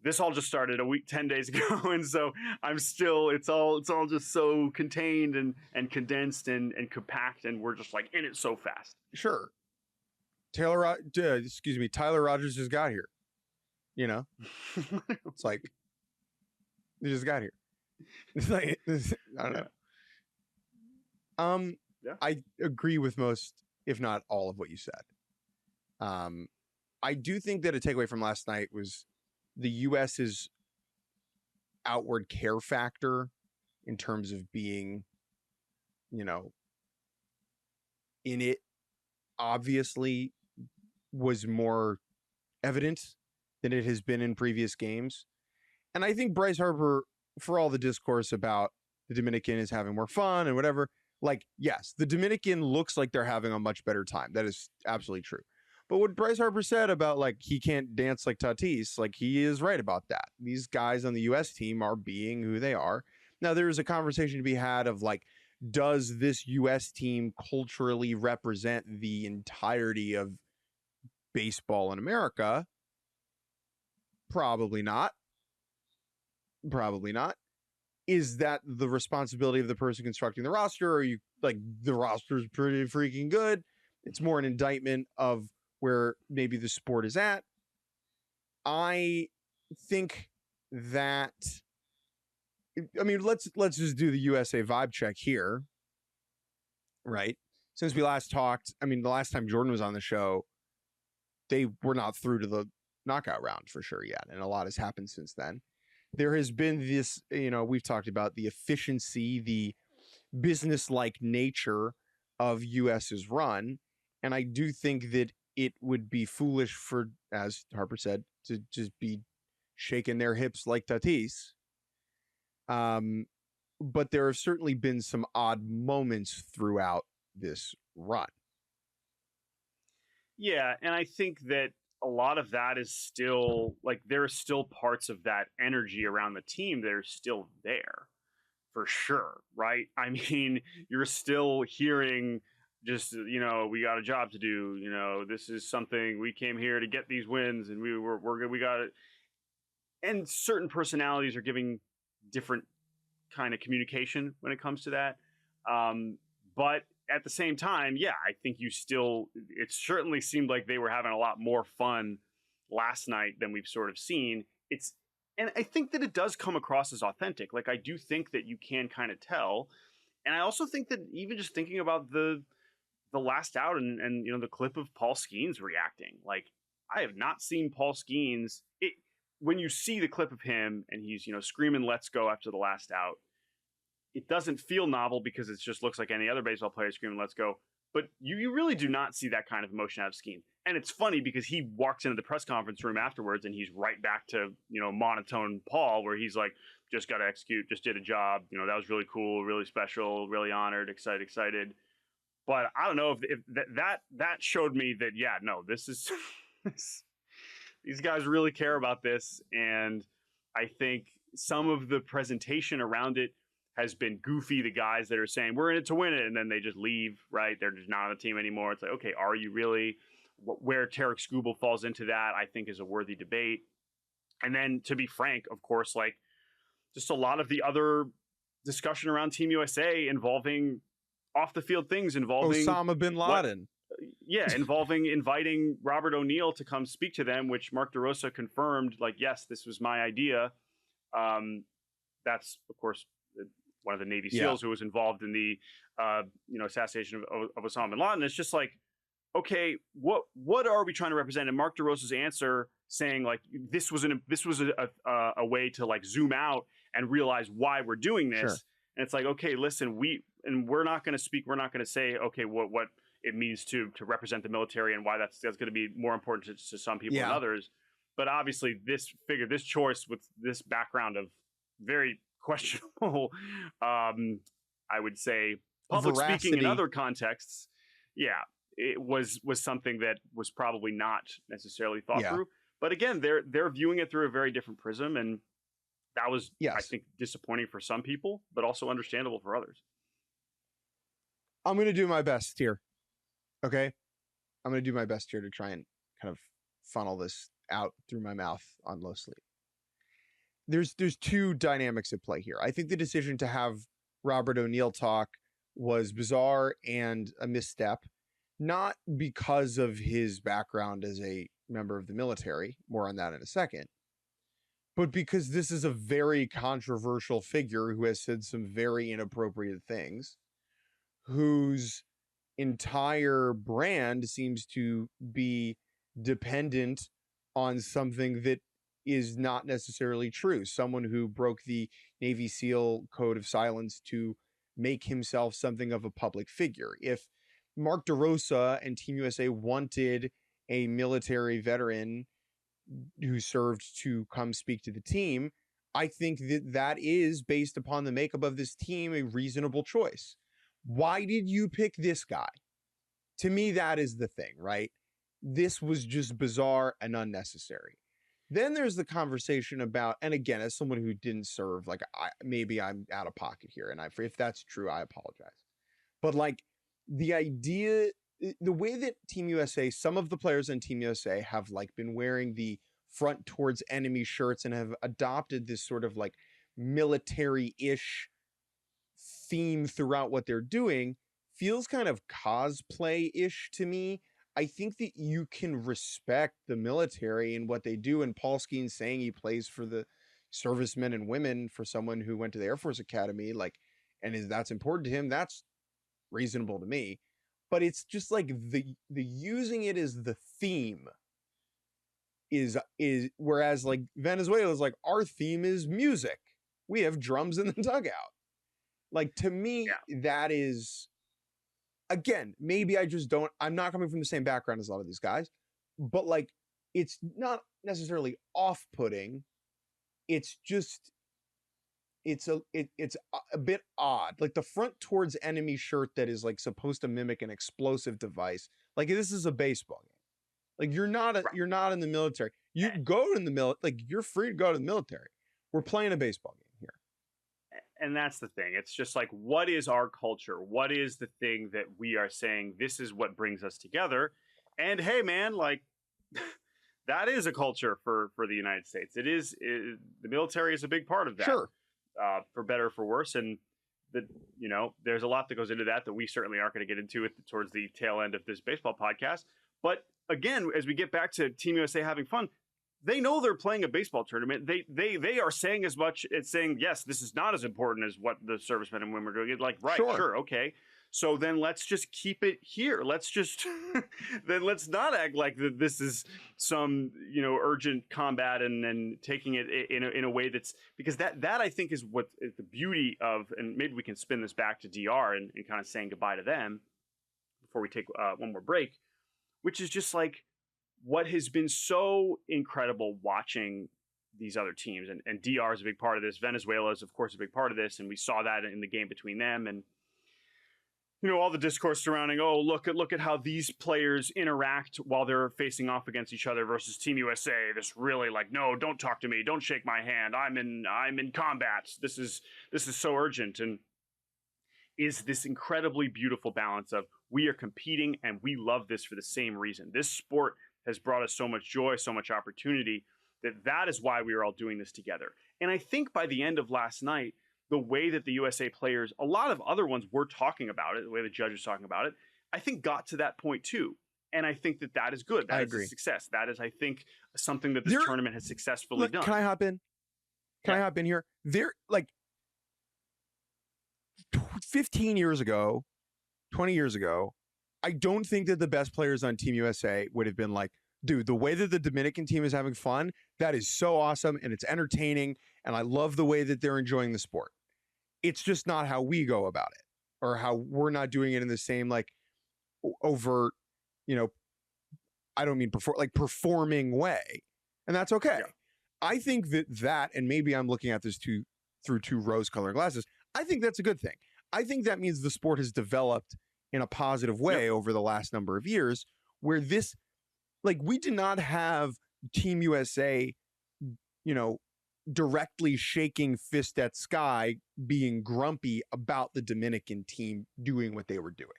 this all just started 10 days ago, and so I'm still, it's all just so contained and condensed and compact, and we're just like in it so fast. Sure. Tyler Rogers just got here. It's like, they just got here. It's like, I don't know. I agree with most, if not all, of what you said. I do think that a takeaway from last night was the U.S.'s outward care factor in terms of being, in it, obviously was more evident than it has been in previous games. And I think Bryce Harper, for all the discourse about the Dominican is having more fun and whatever, like, yes, the Dominican looks like they're having a much better time. That is absolutely true. But what Bryce Harper said about, like, he can't dance like Tatis, like, he is right about that. These guys on the U.S. team are being who they are. Now, there is a conversation to be had of, like, does this U.S. team culturally represent the entirety of baseball in America? Probably not. Is that the responsibility of the person constructing the roster? Or are you like, the roster is pretty freaking good? It's more an indictment of where maybe the sport is at. I think that, I mean, let's just do the USA vibe check here, right? Since we last talked, I mean, the last time Jordan was on the show, they were not through to the knockout round for sure yet. And a lot has happened since then. There has been this, we've talked about the efficiency, the business-like nature of US's run. And I do think that it would be foolish for, as Harper said, to just be shaking their hips like Tatis. But there have certainly been some odd moments throughout this run. Yeah, and I think that a lot of that is still like there are still parts of that energy around the team that are still there for sure, right? I mean, you're still hearing just, we got a job to do, this is something we came here to get these wins and we got it. And certain personalities are giving different kind of communication when it comes to that. But at the same time, yeah, I think it certainly seemed like they were having a lot more fun last night than we've sort of seen. And I think that it does come across as authentic. Like, I do think that you can kind of tell. And I also think that even just thinking about the last out and the clip of Paul Skenes reacting, like, I have not seen Paul Skenes. When you see the clip of him and he's, screaming, "Let's go" after the last out, it doesn't feel novel because it just looks like any other baseball player screaming, "Let's go." But you really do not see that kind of emotion out of Skenes. And it's funny because he walks into the press conference room afterwards and he's right back to, monotone Paul, where he's like, just got to execute, just did a job. That was really cool, really special, really honored, excited. But I don't know if that showed me that, yeah, no, this is these guys really care about this. And I think some of the presentation around it has been goofy. The guys that are saying we're in it to win it, and then they just leave, right? They're just not on the team anymore. It's like, okay, are you really? Where Tarek Skubal falls into that, I think, is a worthy debate. And then, to be frank, of course, like just a lot of the other discussion around Team USA involving off the field things, involving Osama bin Laden. Inviting Robert O'Neill to come speak to them, which Mark DeRosa confirmed, like, yes, this was my idea. That's, of course, one of the Navy SEALs who was involved in the, assassination of Osama bin Laden. It's just like, okay, what are we trying to represent? And Mark DeRosa's answer saying, like, this was a way to, like, zoom out and realize why we're doing this. Sure. And it's like, okay, listen, we're not going to speak. We're not going to say, okay, what it means to represent the military and why that's going to be more important to some people than others. But obviously this choice with this background of very questionable, I would say, public veracity. Speaking in other contexts. Yeah, it was something that was probably not necessarily thought through. But again, they're viewing it through a very different prism. And that was, I think, disappointing for some people, but also understandable for others. I'm going to do my best here. Okay. I'm going to do my best here to try and kind of funnel this out through my mouth on low sleep. There's two dynamics at play here. I think the decision to have Robert O'Neill talk was bizarre and a misstep, not because of his background as a member of the military, more on that in a second, but because this is a very controversial figure who has said some very inappropriate things, whose entire brand seems to be dependent on something that is not necessarily true. Someone who broke the Navy SEAL code of silence to make himself something of a public figure. If Mark DeRosa and Team USA wanted a military veteran who served to come speak to the team, I think that is, based upon the makeup of this team, a reasonable choice. Why did you pick this guy? To me, that is the thing, right? This was just bizarre and unnecessary. Then there's the conversation about, and again, as someone who didn't serve, like, maybe I'm out of pocket here, and if that's true, I apologize. But like the idea, the way that Team USA, some of the players on Team USA have like been wearing the front towards enemy shirts and have adopted this sort of like military-ish theme throughout what they're doing, feels kind of cosplay-ish to me. I think that you can respect the military and what they do, and Paul Skenes saying he plays for the servicemen and women, for someone who went to the Air Force Academy, like, and that's important to him, that's reasonable to me. But it's just like the using it as the theme is whereas like Venezuela is like, our theme is music. We have drums in the dugout. Like, to me, that is again, maybe I'm not coming from the same background as a lot of these guys, but like, it's not necessarily off-putting. It's just, it's a bit odd. Like the front towards enemy shirt that is like supposed to mimic an explosive device. Like this is a baseball game. Like you're not in the military. You go in the military, like you're free to go to the military. We're playing a baseball game here. And that's the thing. It's just like, what is our culture? What is the thing that we are saying, this is what brings us together? And hey, man, like that is a culture for the United States. The military is a big part of that. Sure. For better or for worse. And there's a lot that goes into that we certainly aren't going to get into towards the tail end of this baseball podcast. But again, as we get back to Team USA having fun, they know they're playing a baseball tournament. They are saying as much as saying, yes, this is not as important as what the servicemen and women are doing. It's like, right, sure, okay. So then let's just keep it here. Let's just then let's not act like this is some urgent combat and taking it in a way that's, because that I think is what is the beauty of, and maybe we can spin this back to DR and kind of saying goodbye to them before we take one more break, which is just like what has been so incredible watching these other teams, and DR is a big part of this. Venezuela is of course a big part of this, and we saw that in the game between them, and all the discourse surrounding, oh, look at how these players interact while they're facing off against each other versus Team USA. This really like, no, don't talk to me, don't shake my hand. I'm in combat. This is so urgent, and is this incredibly beautiful balance of we are competing and we love this for the same reason. This sport has brought us so much joy, so much opportunity that is why we are all doing this together. And I think by the end of last night, the way that the USA players, a lot of other ones were talking about it, the way the judge was talking about it, I think got to that point too. And I think that is good. That is a success. That is, I think, something that this tournament has successfully done. Can I hop in? Can I hop in here? There, like 15 years ago, 20 years ago, I don't think that the best players on Team USA would have been like, dude, the way that the Dominican team is having fun, that is so awesome and it's entertaining. And I love the way that they're enjoying the sport. It's just not how we go about it, or how we're not doing it in the same like overt, I don't mean performing way. And that's okay. Yeah. I think that, and maybe I'm looking at this through two rose-colored glasses, I think that's a good thing. I think that means the sport has developed in a positive way over the last number of years, where this, like, we did not have Team USA, directly shaking fist at sky, being grumpy about the Dominican team doing what they were doing.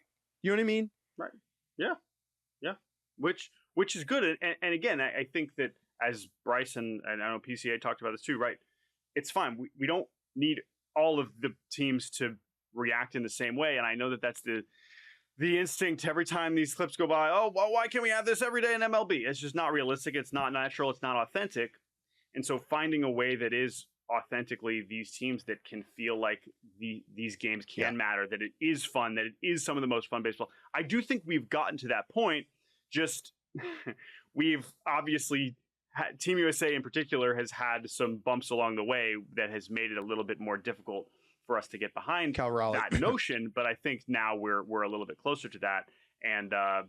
You know what I mean? Right. Yeah. Yeah. Which is good. And again, I think that as Bryce and I know PCA talked about this too, right? It's fine. We don't need all of the teams to react in the same way. And I know that that's the instinct every time these clips go by. Oh, well, why can't we have this every day in MLB? It's just not realistic. It's not natural. It's not authentic. And so finding a way that is authentically these teams that can feel like these games can matter, that it is fun, that it is some of the most fun baseball. I do think we've gotten to that point. Just we've obviously Team USA in particular has had some bumps along the way that has made it a little bit more difficult for us to get behind that notion. But I think now we're a little bit closer to that. And now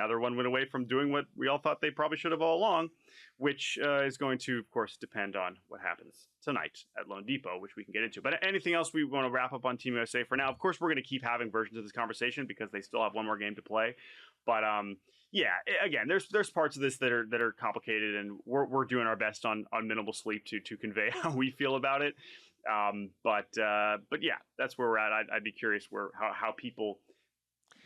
they're one win away from doing what we all thought they probably should have all along, which is going to, of course, depend on what happens tonight at Lone Depot, which we can get into. But anything else we want to wrap up on Team USA for now? Of course, we're going to keep having versions of this conversation because they still have one more game to play. But again, there's parts of this that are complicated, and we're doing our best on minimal sleep to convey how we feel about it. But yeah, that's where we're at. I'd be curious how people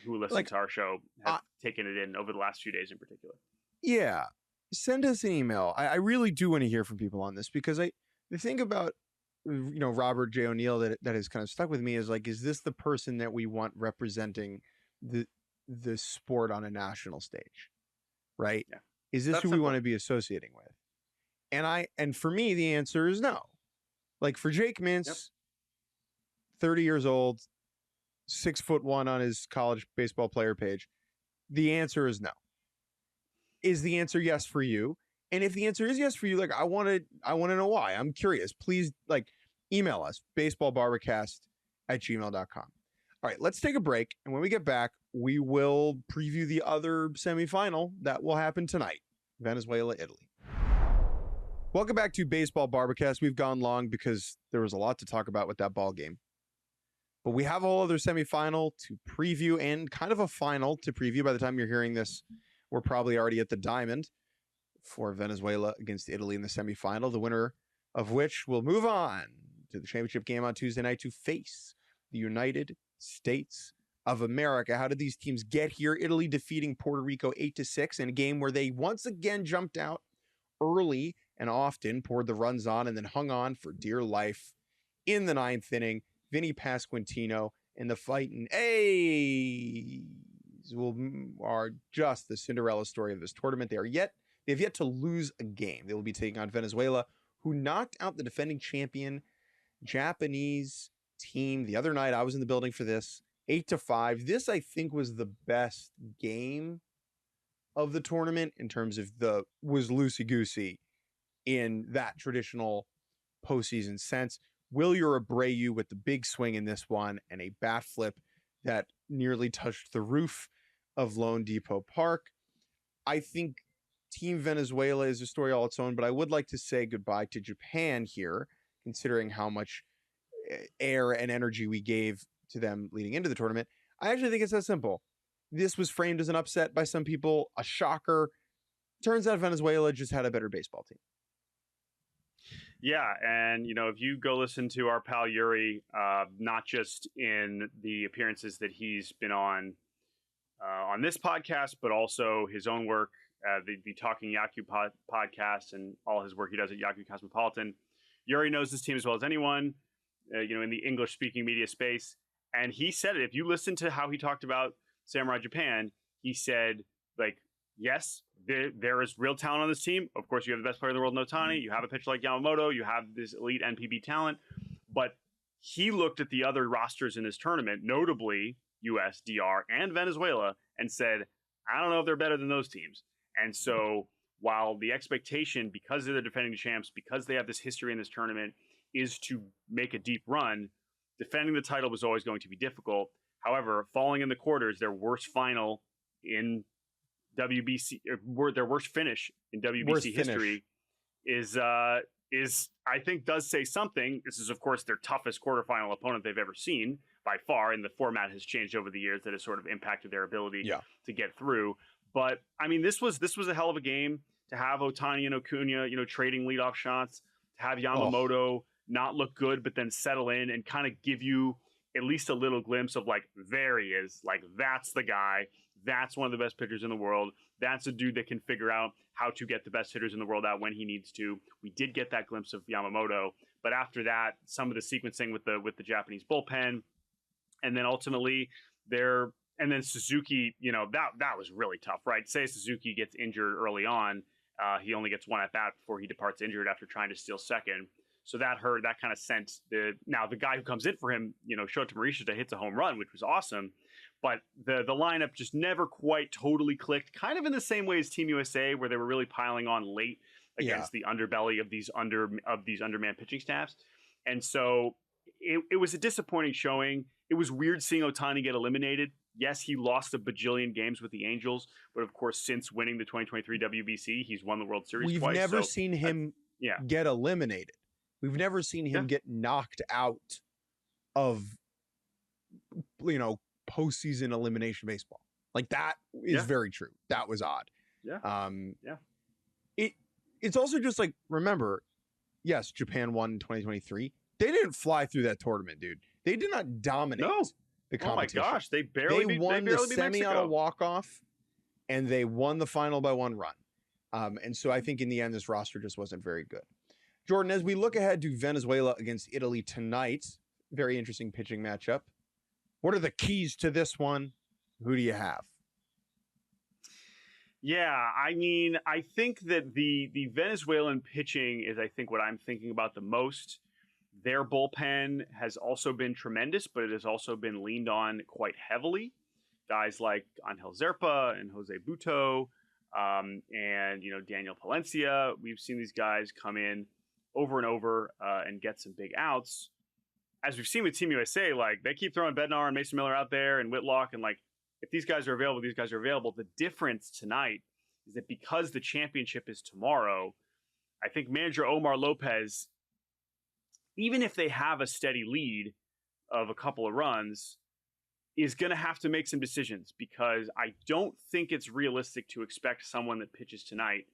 who listen to our show have taken it in over the last few days in particular. Yeah. Send us an email. I really do want to hear from people on this, because the thing about, Robert J. O'Neill that has kind of stuck with me is like, is this the person that we want representing the sport on a national stage? Right. Yeah. Is this who we want to be associating with? And for me, the answer is no. Like for Jake Mintz, 30 years old, 6'1" on his college baseball player page, the answer is no. Is the answer yes for you? And if the answer is yes for you, like I want to know why. I'm curious. Please email us, baseballbarbercast@gmail.com. All right, let's take a break. And when we get back, we will preview the other semifinal that will happen tonight, Venezuela, Italy. Welcome back to Baseball Barbacast. We've gone long because there was a lot to talk about with that ball game. But we have a whole other semifinal to preview and kind of a final to preview. By the time you're hearing this, we're probably already at the diamond for Venezuela against Italy in the semifinal, the winner of which will move on to the championship game on Tuesday night to face the United States of America. How did these teams get here? Italy defeating Puerto Rico 8-6 in a game where they once again jumped out early and often, poured the runs on, and then hung on for dear life in the ninth inning. Vinny Pasquantino and the Fightin' A's are just the Cinderella story of this tournament. They've yet to lose a game. They will be taking on Venezuela, who knocked out the defending champion Japanese team the other night. I was in the building for this, 8-5. This, I think, was the best game of the tournament in terms of was loosey-goosey in that traditional postseason sense. Wilyer Abreu with the big swing in this one and a bat flip that nearly touched the roof of Lone Depot Park. I think Team Venezuela is a story all its own, but I would like to say goodbye to Japan here, considering how much air and energy we gave to them leading into the tournament. I actually think it's that simple. This was framed as an upset by some people, a shocker. Turns out Venezuela just had a better baseball team. Yeah, and if you go listen to our pal Yuri, not just in the appearances that he's been on this podcast, but also his own work, the Talking Yahoo podcast, and all his work he does at Yahoo Cosmopolitan. Yuri knows this team as well as anyone, in the English-speaking media space, and he said it. If you listen to how he talked about Samurai Japan, he said, yes, there is real talent on this team. Of course, you have the best player in the world, Otani. You have a pitcher like Yamamoto. You have this elite NPB talent. But he looked at the other rosters in this tournament, notably US, DR, and Venezuela, and said, I don't know if they're better than those teams. And so while the expectation, because they're the defending champs, because they have this history in this tournament, is to make a deep run, defending the title was always going to be difficult. However, falling in the quarters, their worst final in WBC, their worst finish in WBC history is I think does say something. This is, of course, their toughest quarterfinal opponent they've ever seen by far, and the format has changed over the years that has sort of impacted their ability to get through. But I mean, this was a hell of a game to have Otani and Acuna, trading leadoff shots, to have Yamamoto not look good, but then settle in and kind of give you at least a little glimpse of there he is, that's the guy. That's one of the best pitchers in the world. That's a dude that can figure out how to get the best hitters in the world out when he needs to. We did get that glimpse of Yamamoto, but after that, some of the sequencing with the Japanese bullpen, and then ultimately and then Suzuki, that was really tough, right? Say Suzuki gets injured early on, he only gets one at bat before he departs injured after trying to steal second. So that hurt. That kind of sent the guy who comes in for him, Shota Morishita hits a home run, which was awesome. But the lineup just never quite totally clicked, kind of in the same way as Team USA, where they were really piling on late against the underbelly of these undermanned pitching staffs. And so it was a disappointing showing. It was weird seeing Otani get eliminated. Yes, he lost a bajillion games with the Angels, but of course, since winning the 2023 WBC, he's won the World Series twice. We've never seen him get eliminated. We've never seen him get knocked out of, postseason elimination baseball. That is very true. That was odd. Yeah. It's also just remember, yes, Japan won in 2023. They didn't fly through that tournament, dude. They did not dominate the competition. Oh my gosh, they won the semi on a walk-off, and they won the final by one run. And so I think in the end, this roster just wasn't very good. Jordan, as we look ahead to Venezuela against Italy tonight, very interesting pitching matchup. What are the keys to this one? Who do you have? Yeah, I mean, I think that the Venezuelan pitching is, I think, what I'm thinking about the most. Their bullpen has also been tremendous, but it has also been leaned on quite heavily. Guys like Angel Zerpa and Jose Buto, and Daniel Palencia. We've seen these guys come in over and over and get some big outs. as we've seen with Team USA, like they keep throwing Bednar and Mason Miller out there and Whitlock, and like if these guys are available, these guys are available. The difference tonight is that because the championship is tomorrow, I think manager Omar Lopez, even if they have a steady lead of a couple of runs, is going to have to make some decisions, because I don't think it's realistic to expect someone that pitches tonight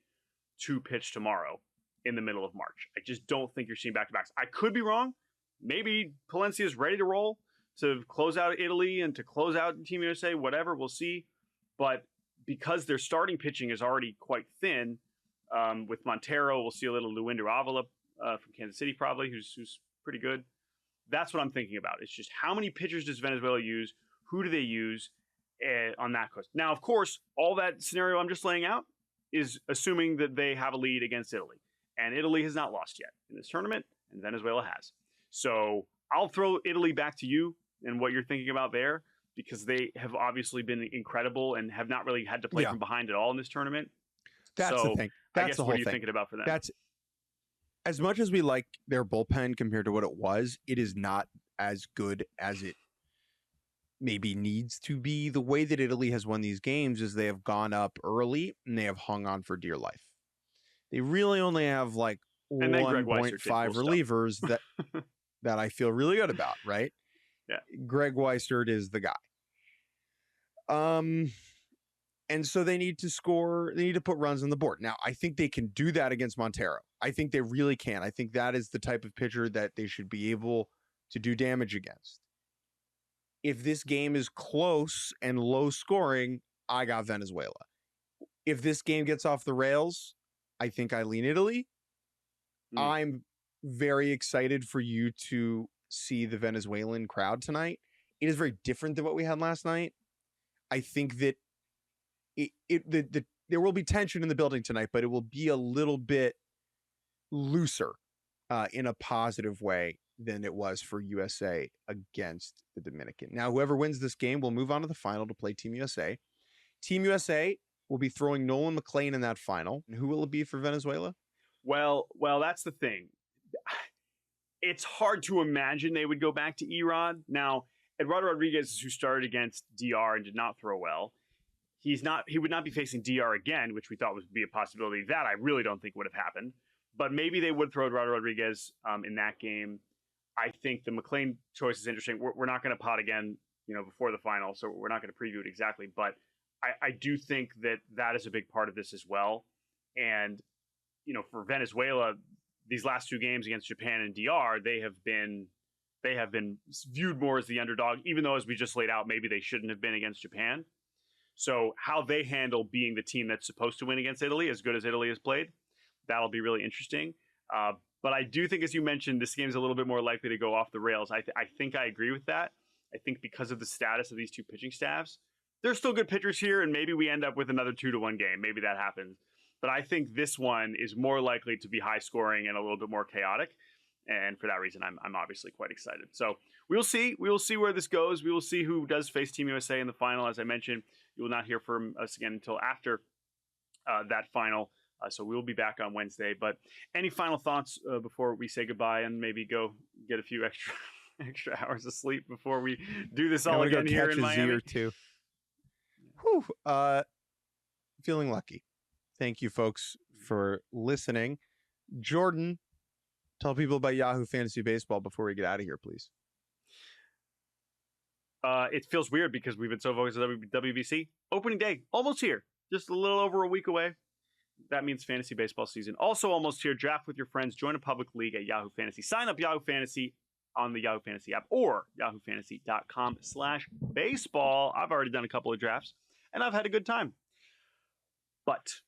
to pitch tomorrow in the middle of March. I just don't think you're seeing back-to-backs. I could be wrong. Maybe Palencia is ready to roll to close out Italy and to close out Team USA, whatever, we'll see. But because their starting pitching is already quite thin, with Montero, we'll see a little Luinder Avila from Kansas City probably, who's pretty good. That's what I'm thinking about. It's just how many pitchers does Venezuela use? Who do they use on that coast? Now, of course, all that scenario I'm just laying out is assuming that they have a lead against Italy. And Italy has not lost yet in this tournament, and Venezuela has. So I'll throw Italy back to you and what you're thinking about there, because they have obviously been incredible and have not really had to play from behind at all in this tournament. That's the thing. That's I guess the whole what are you thing. thinking about for them? That's as much as we like their bullpen compared to what it was, it is not as good as it maybe needs to be. The way that Italy has won these games is they have gone up early and they have hung on for dear life. They really only have like 1.5 relievers that I feel really good about, right? Yeah. Greg Weissert is the guy. And so they need to score, they need to put runs on the board. Now, I think they can do that against Montero. I think they really can. I think that is the type of pitcher that they should be able to do damage against. If this game is close and low scoring, I got Venezuela. If this game gets off the rails, I think I lean Italy. I'm very excited for you to see the Venezuelan crowd tonight. It is very different than what we had last night. I think that there will be tension in the building tonight, but it will be a little bit looser in a positive way than it was for USA against the Dominican. Now, whoever wins this game will move on to the final to play Team USA. Team USA will be throwing Nolan McLean in that final. And who will it be for Venezuela? Well, that's the thing. It's hard to imagine they would go back to Erod. Now, Eduardo Rodriguez, who started against DR and did not throw well, he would not be facing DR again, which we thought would be a possibility. That I really don't think would have happened. But maybe they would throw Eduardo Rodriguez in that game. I think the McLean choice is interesting. We're not going to pod again, before the final, so we're not going to preview it exactly. But I do think that is a big part of this as well. And, for Venezuela, these last two games against Japan and DR, they have been viewed more as the underdog, even though, as we just laid out, maybe they shouldn't have been against Japan. So how they handle being the team that's supposed to win against Italy, as good as Italy has played, that'll be really interesting. But I do think, as you mentioned, this game's a little bit more likely to go off the rails. I think I agree with that. I think because of the status of these two pitching staffs, there's still good pitchers here, and maybe we end up with another 2-1 game. Maybe that happens. But I think this one is more likely to be high scoring and a little bit more chaotic. And for that reason, I'm obviously quite excited. So we'll see. We will see where this goes. We will see who does face Team USA in the final. As I mentioned, you will not hear from us again until after that final. So we will be back on Wednesday. But any final thoughts before we say goodbye and maybe go get a few extra hours of sleep before we do this all again here in Miami? Or two. Whew. Feeling lucky. Thank you, folks, for listening. Jordan, tell people about Yahoo Fantasy Baseball before we get out of here, please. It feels weird because we've been so focused on WBC. Opening day, almost here. Just a little over a week away. That means fantasy baseball season. Also almost here. Draft with your friends. Join a public league at Yahoo Fantasy. Sign up Yahoo Fantasy on the Yahoo Fantasy app or yahoofantasy.com/baseball. I've already done a couple of drafts, and I've had a good time. But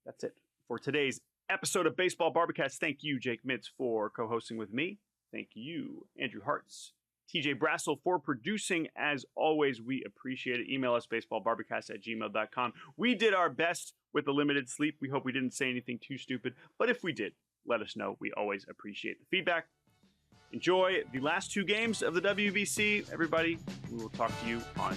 that's it for today's episode of Baseball Barbacast. Thank you, Jake Mintz, for co-hosting with me. Thank you, Andrew Hartz, TJ Brassel, for producing. As always, we appreciate it. Email us, baseballbarbacast@gmail.com. We did our best with the limited sleep. We hope we didn't say anything too stupid. But if we did, let us know. We always appreciate the feedback. Enjoy the last two games of the WBC, everybody. We will talk to you on